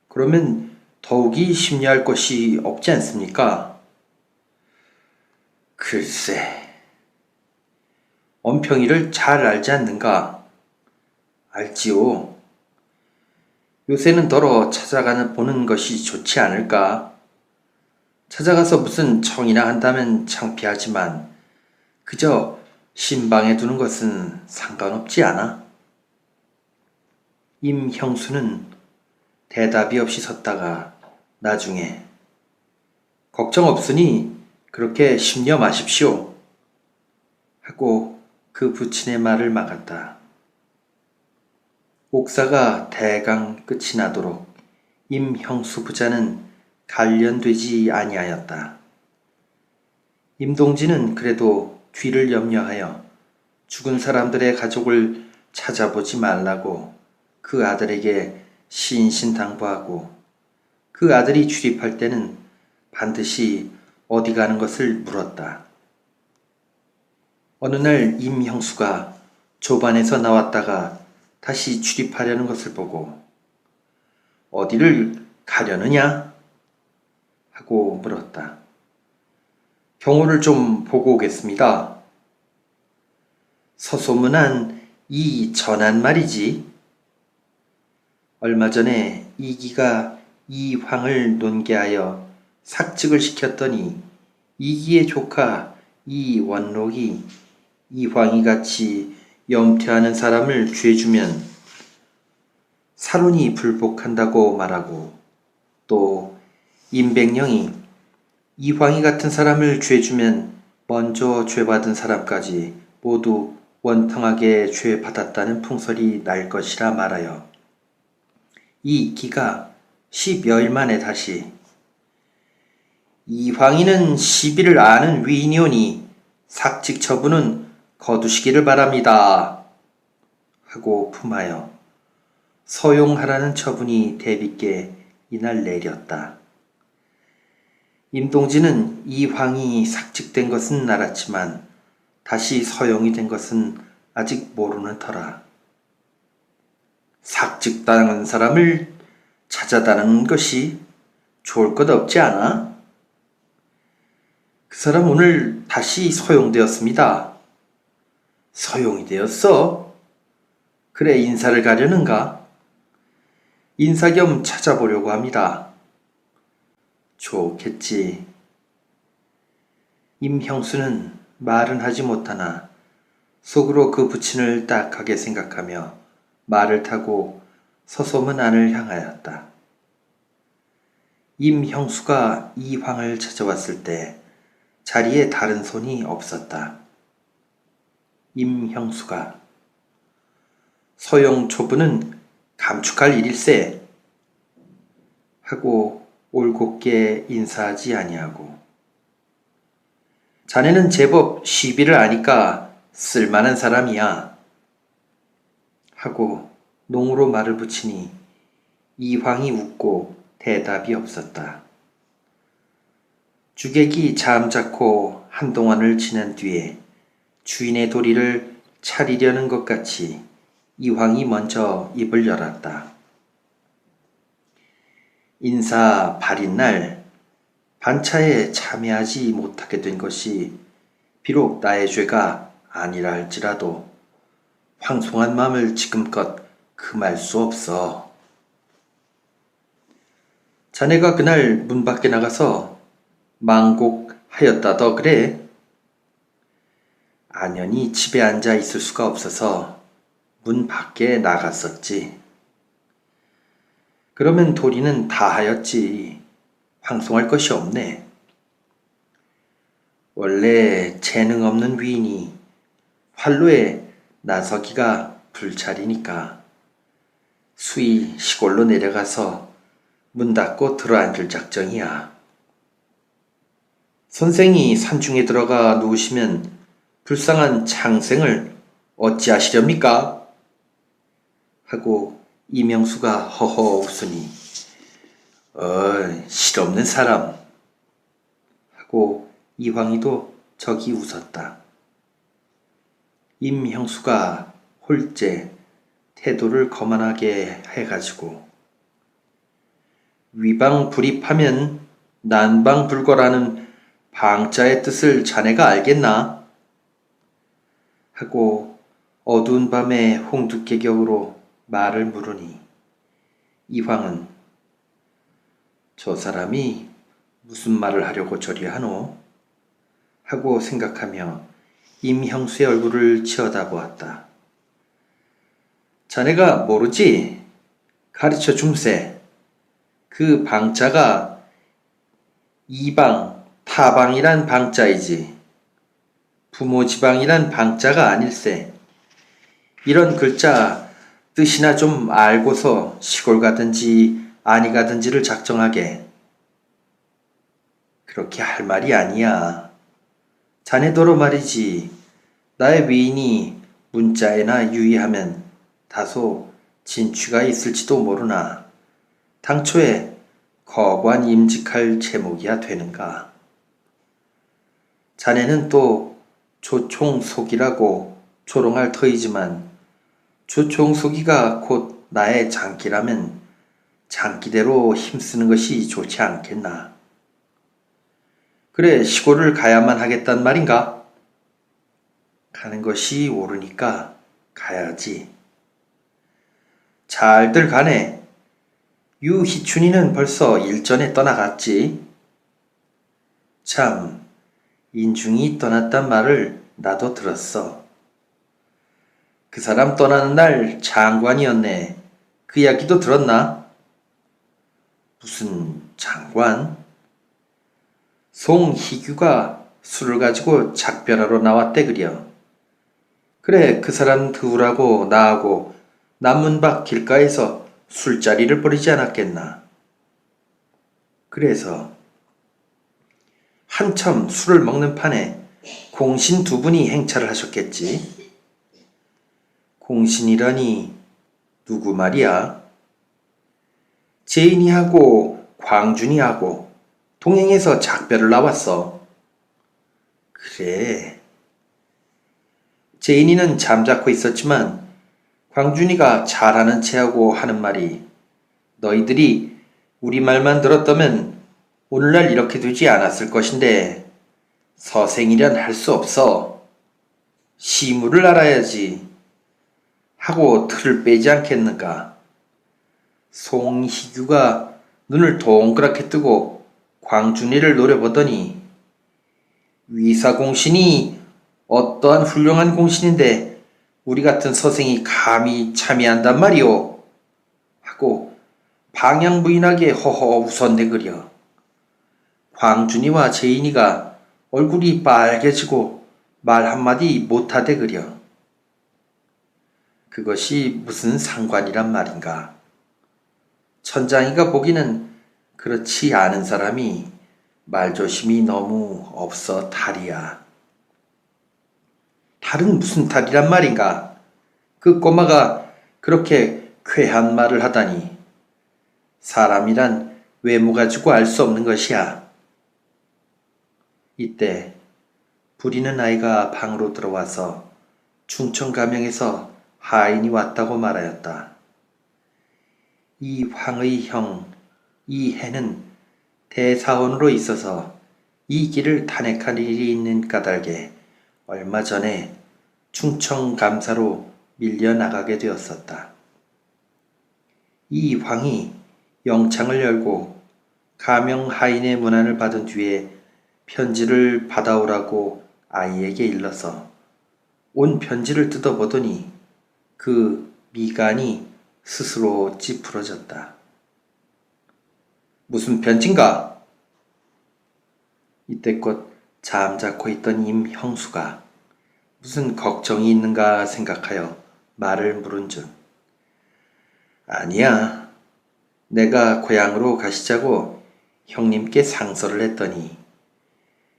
그러면 더욱이 심려할 것이 없지 않습니까? 글쎄, 엄평이를 잘 알지 않는가? 알지요. 요새는 더러 찾아가는 보는 것이 좋지 않을까? 찾아가서 무슨 청이나 한다면 창피하지만 그저 신방에 두는 것은 상관없지 않아? 임형수는 대답이 없이 섰다가 나중에 걱정 없으니 그렇게 심려 마십시오 하고 그 부친의 말을 막았다. 옥사가 대강 끝이 나도록 임형수 부자는 관련되지 아니하였다. 임동지는 그래도 뒤를 염려하여 죽은 사람들의 가족을 찾아보지 말라고 그 아들에게 신신당부하고 그 아들이 출입할 때는 반드시 어디 가는 것을 물었다. 어느 날 임형수가 조반에서 나왔다가 다시 출입하려는 것을 보고 어디를 가려느냐? 하고 물었다. 경호를 좀 보고 오겠습니다. 서소문한 이 전한 말이지. 얼마 전에 이기가 이황을 논개하여 삭직을 시켰더니 이기의 조카 이원록이 이황이 같이 염퇴하는 사람을 죄주면 사론이 불복한다고 말하고 또 임백령이 이황이 같은 사람을 죄주면 먼저 죄받은 사람까지 모두 원통하게 죄받았다는 풍설이 날 것이라 말하여 이 기가 10여일 만에 다시 이황이는 시비를 아는 위인이오니 삭직 처분은 거두시기를 바랍니다 하고 품하여 서용하라는 처분이 대비께 이날 내렸다. 임동지는 이황이 삭직된 것은 알았지만 다시 서용이 된 것은 아직 모르는 터라. 삭직당한 사람을 찾아다니는 것이 좋을 것 없지 않아? 그 사람 오늘 다시 서용되었습니다. 서용이 되었어? 그래 인사를 가려는가? 인사 겸 찾아보려고 합니다. 좋겠지. 임형수는 말은 하지 못하나 속으로 그 부친을 딱하게 생각하며 말을 타고 서소문 안을 향하였다. 임형수가 이황을 찾아왔을 때 자리에 다른 손이 없었다. 임형수가 서용 초부는 감축할 일일세 하고 올곧게 인사하지 아니하고 자네는 제법 시비를 아니까 쓸만한 사람이야 하고 농으로 말을 붙이니 이황이 웃고 대답이 없었다. 주객이 잠자코 한동안을 지난 뒤에 주인의 도리를 차리려는 것 같이 이황이 먼저 입을 열었다. 인사 발인날 반차에 참여하지 못하게 된 것이 비록 나의 죄가 아니라 할지라도 황송한 마음을 지금껏 금할 수 없어. 자네가 그날 문 밖에 나가서 망곡하였다더 그래? 안연히 집에 앉아 있을 수가 없어서 문 밖에 나갔었지. 그러면 도리는 다 하였지. 황송할 것이 없네. 원래 재능 없는 위인이 활로에 나서기가 불찰이니까 수이 시골로 내려가서 문 닫고 들어앉을 작정이야. 선생이 산중에 들어가 누우시면 불쌍한 창생을 어찌하시렵니까? 하고 이명수가 허허 웃으니 실없는 사람 하고 이황이도 저기 웃었다. 임형수가 홀째 태도를 거만하게 해가지고 위방불입하면 난방불거라는 방자의 뜻을 자네가 알겠나? 하고 어두운 밤의 홍두깨격으로 말을 물으니 이황은 저 사람이 무슨 말을 하려고 저리 하노? 하고 생각하며 임형수의 얼굴을 치어다보았다. 자네가 모르지? 가르쳐 줌세. 그 방자가 이방, 타방이란 방자이지 부모지방이란 방자가 아닐세. 이런 글자 뜻이나 좀 알고서 시골 가든지 아니 가든지를 작정하게. 그렇게 할 말이 아니야. 자네더러 말이지. 나의 위인이 문자에나 유의하면 다소 진취가 있을지도 모르나 당초에 거관 임직할 제목이야 되는가. 자네는 또 조총속이라고 조롱할 터이지만 조총속이가 곧 나의 장기라면 장기대로 힘쓰는 것이 좋지 않겠나. 그래 시골을 가야만 하겠단 말인가? 가는 것이 옳으니까 가야지. 잘들 가네. 유희춘이는 벌써 일전에 떠나갔지. 참, 인중이 떠났단 말을 나도 들었어. 그 사람 떠나는 날 장관이었네. 그 이야기도 들었나? 무슨 장관? 송희규가 술을 가지고 작별하러 나왔대 그려. 그래 그 사람 드우라고 나하고 남문 밖 길가에서 술자리를 벌이지 않았겠나. 그래서 한참 술을 먹는 판에 공신 두 분이 행차를 하셨겠지. 공신이라니 누구 말이야? 제인이하고 광준이하고 동행해서 작별을 나왔어. 그래. 제인이는 잠자코 있었지만 광준이가 잘하는 체하고 하는 말이 너희들이 우리 말만 들었다면 오늘날 이렇게 되지 않았을 것인데 서생이란 할 수 없어. 시무를 알아야지. 하고 틀을 빼지 않겠는가. 송희규가 눈을 동그랗게 뜨고 광준이를 노려보더니 위사공신이 어떠한 훌륭한 공신인데 우리 같은 서생이 감히 참여한단 말이오. 하고 방향부인하게 허허 웃었네 그려. 광준이와 제인이가 얼굴이 빨개지고 말 한마디 못하대 그려. 그것이 무슨 상관이란 말인가. 천장이가 보기는 그렇지 않은 사람이 말조심이 너무 없어 탈이야. 탈은 무슨 탈이란 말인가. 그 꼬마가 그렇게 쾌한 말을 하다니. 사람이란 외모 가지고 알 수 없는 것이야. 이때 부리는 아이가 방으로 들어와서 충청가명에서 하인이 왔다고 말하였다. 이 황의 형 이해는 대사원으로 있어서 이 길을 탄핵할 일이 있는 까닭에 얼마 전에 충청감사로 밀려나가게 되었었다. 이 황이 영창을 열고 가명 하인의 문안을 받은 뒤에 편지를 받아오라고 아이에게 일러서 온 편지를 뜯어보더니 그 미간이 스스로 찌푸러졌다. 무슨 편지인가? 이때껏 잠자코 있던 임형수가 무슨 걱정이 있는가 생각하여 말을 물은 중 아니야. 내가 고향으로 가시자고 형님께 상서를 했더니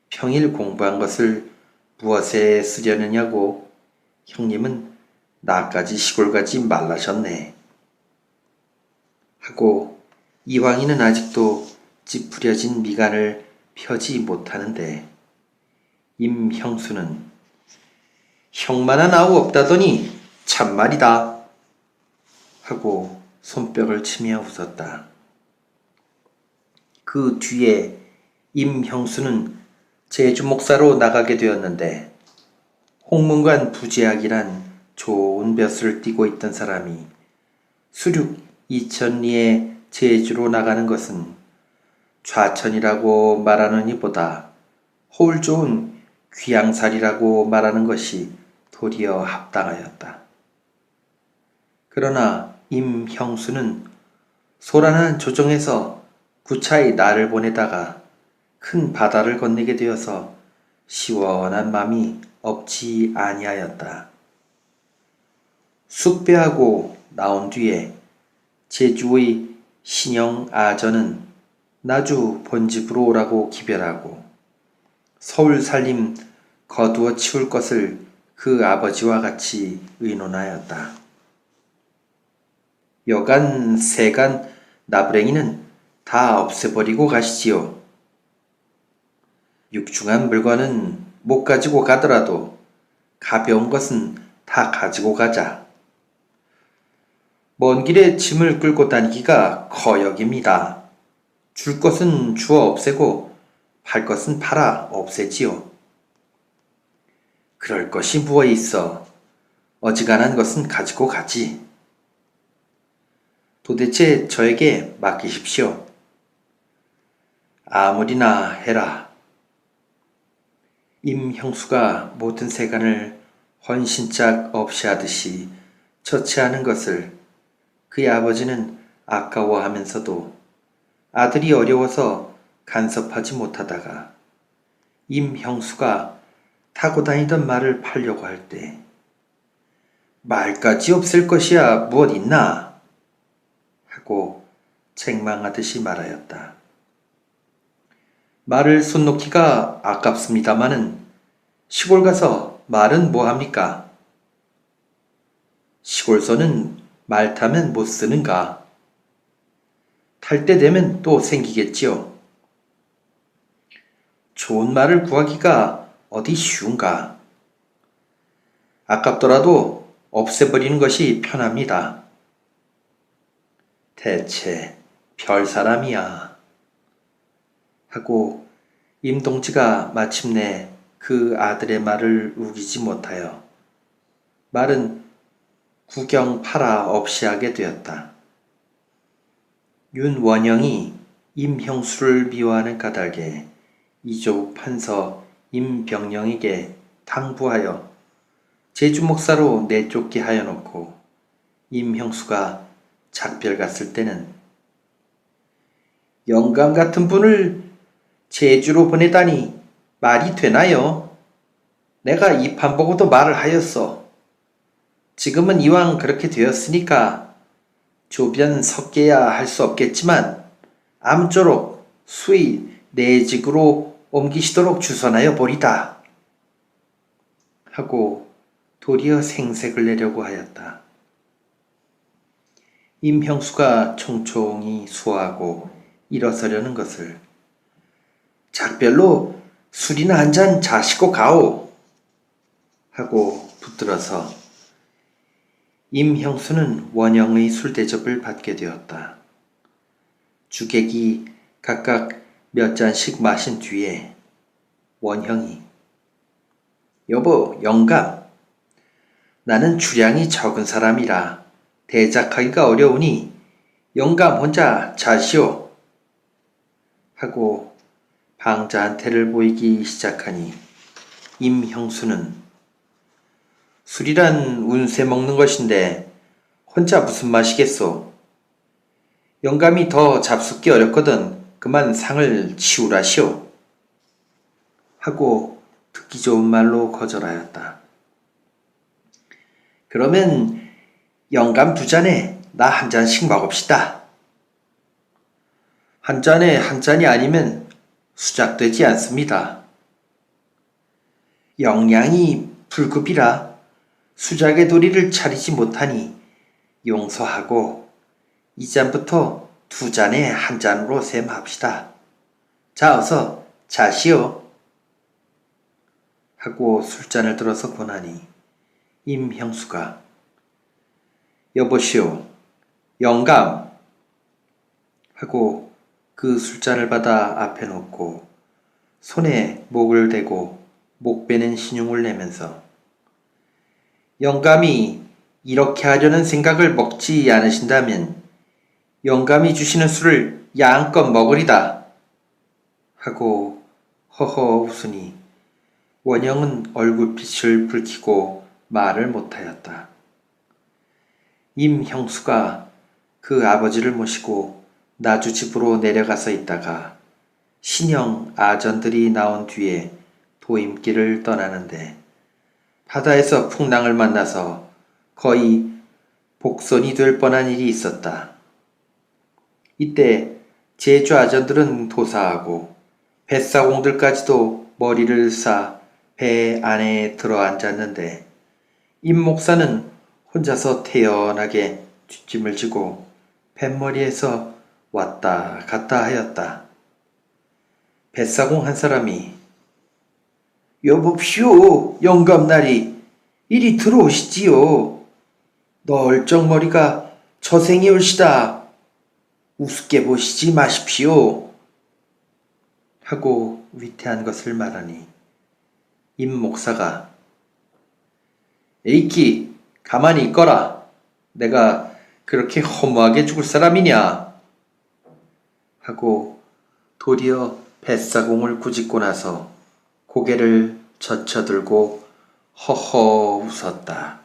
평일 공부한 것을 무엇에 쓰려느냐고 형님은 나까지 시골 가지 말라셨네. 하고 이황이는 아직도 찌푸려진 미간을 펴지 못하는데 임형수는 형만한 아우 없다더니 참말이다 하고 손뼉을 치며 웃었다. 그 뒤에 임형수는 제주 목사로 나가게 되었는데 홍문관 부제학이란 좋은 벼슬을 띠고 있던 사람이 수륙 2000리에 제주로 나가는 것은 좌천이라고 말하는 이보다 홀 좋은 귀양살이라고 말하는 것이 도리어 합당하였다. 그러나 임형수는 소란한 조정에서 구차히 나를 보내다가 큰 바다를 건너게 되어서 시원한 맘이 없지 아니하였다. 숙배하고 나온 뒤에 제주의 신영 아전은 나주 본집으로 오라고 기별하고 서울 살림 거두어 치울 것을 그 아버지와 같이 의논하였다. 여간 세간 나부랭이는 다 없애버리고 가시지요. 육중한 물건은 못 가지고 가더라도 가벼운 것은 다 가지고 가자. 먼 길에 짐을 끌고 다니기가 거역입니다. 줄 것은 주어 없애고 팔 것은 팔아 없애지요. 그럴 것이 무엇 있어. 어지간한 것은 가지고 가지. 도대체 저에게 맡기십시오. 아무리나 해라. 임형수가 모든 세간을 헌신짝 없이 하듯이 처치하는 것을 그의 아버지는 아까워하면서도 아들이 어려워서 간섭하지 못하다가 임형수가 타고 다니던 말을 팔려고 할 때 말까지 없앨 것이야 무엇 있나? 하고 책망하듯이 말하였다. 말을 손 놓기가 아깝습니다마는 시골 가서 말은 뭐합니까? 시골서는 말 타면 못 쓰는가? 탈 때 되면 또 생기겠지요. 좋은 말을 구하기가 어디 쉬운가? 아깝더라도 없애버리는 것이 편합니다. 대체 별 사람이야. 하고 임동지가 마침내 그 아들의 말을 우기지 못하여 말은 구경 팔아 없이 하게 되었다. 윤원영이 임형수를 미워하는 까닭에 이조 판서 임병영에게 당부하여 제주 목사로 내쫓게 하여 놓고 임형수가 작별 갔을 때는 영감 같은 분을 제주로 보내다니 말이 되나요? 내가 이 판 보고도 말을 하였어. 지금은 이왕 그렇게 되었으니까 조변 섞여야 할 수 없겠지만 아무쪼록 수의 내직으로 옮기시도록 주선하여 보리다. 하고 도리어 생색을 내려고 하였다. 임형수가 총총히 수하고 일어서려는 것을 작별로 술이나 한 잔 자시고 가오. 하고 붙들어서 임형수는 원영의 술 대접을 받게 되었다. 주객이 각각 몇 잔씩 마신 뒤에 원형이 여보, 영감, 나는 주량이 적은 사람이라 대작하기가 어려우니 영감 혼자 자시오. 하고 방자한테를 보이기 시작하니 임형수는 술이란 운세 먹는 것인데 혼자 무슨 맛이겠소. 영감이 더 잡숫기 어렵거든 그만 상을 치우라시오. 하고 듣기 좋은 말로 거절하였다. 그러면 영감 두 잔에 나 한 잔씩 먹읍시다. 한 잔에 한 잔이 아니면 수작되지 않습니다. 영양이 불급이라 수작의 도리를 차리지 못하니 용서하고 이 잔부터 두 잔에 한 잔으로 셈합시다. 자, 어서 자시오. 하고 술잔을 들어서 권하니 임형수가 여보시오, 영감. 하고 그 술잔을 받아 앞에 놓고 손에 목을 대고 목 베는 신용을 내면서 영감이 이렇게 하려는 생각을 먹지 않으신다면 영감이 주시는 술을 양껏 먹으리다. 하고 허허 웃으니 원영은 얼굴빛을 붉히고 말을 못하였다. 임형수가 그 아버지를 모시고 나주 집으로 내려가서 있다가 신형 아전들이 나온 뒤에 도임길을 떠나는데 바다에서 풍랑을 만나서 거의 복선이 될 뻔한 일이 있었다. 이때 제주 아전들은 도사하고 뱃사공들까지도 머리를 싸 배 안에 들어앉았는데 임 목사는 혼자서 태연하게 뒷짐을 지고 뱃머리에서 왔다 갔다 하였다. 뱃사공 한 사람이 여봅시오, 영감나리. 이리 들어오시지요. 널쩍머리가 저생이 올시다. 우습게 보시지 마십시오. 하고 위태한 것을 말하니 임 목사가 에이키, 가만히 있거라. 내가 그렇게 허무하게 죽을 사람이냐. 하고 도리어 뱃사공을 꾸짖고 나서 고개를 젖혀들고 허허 웃었다.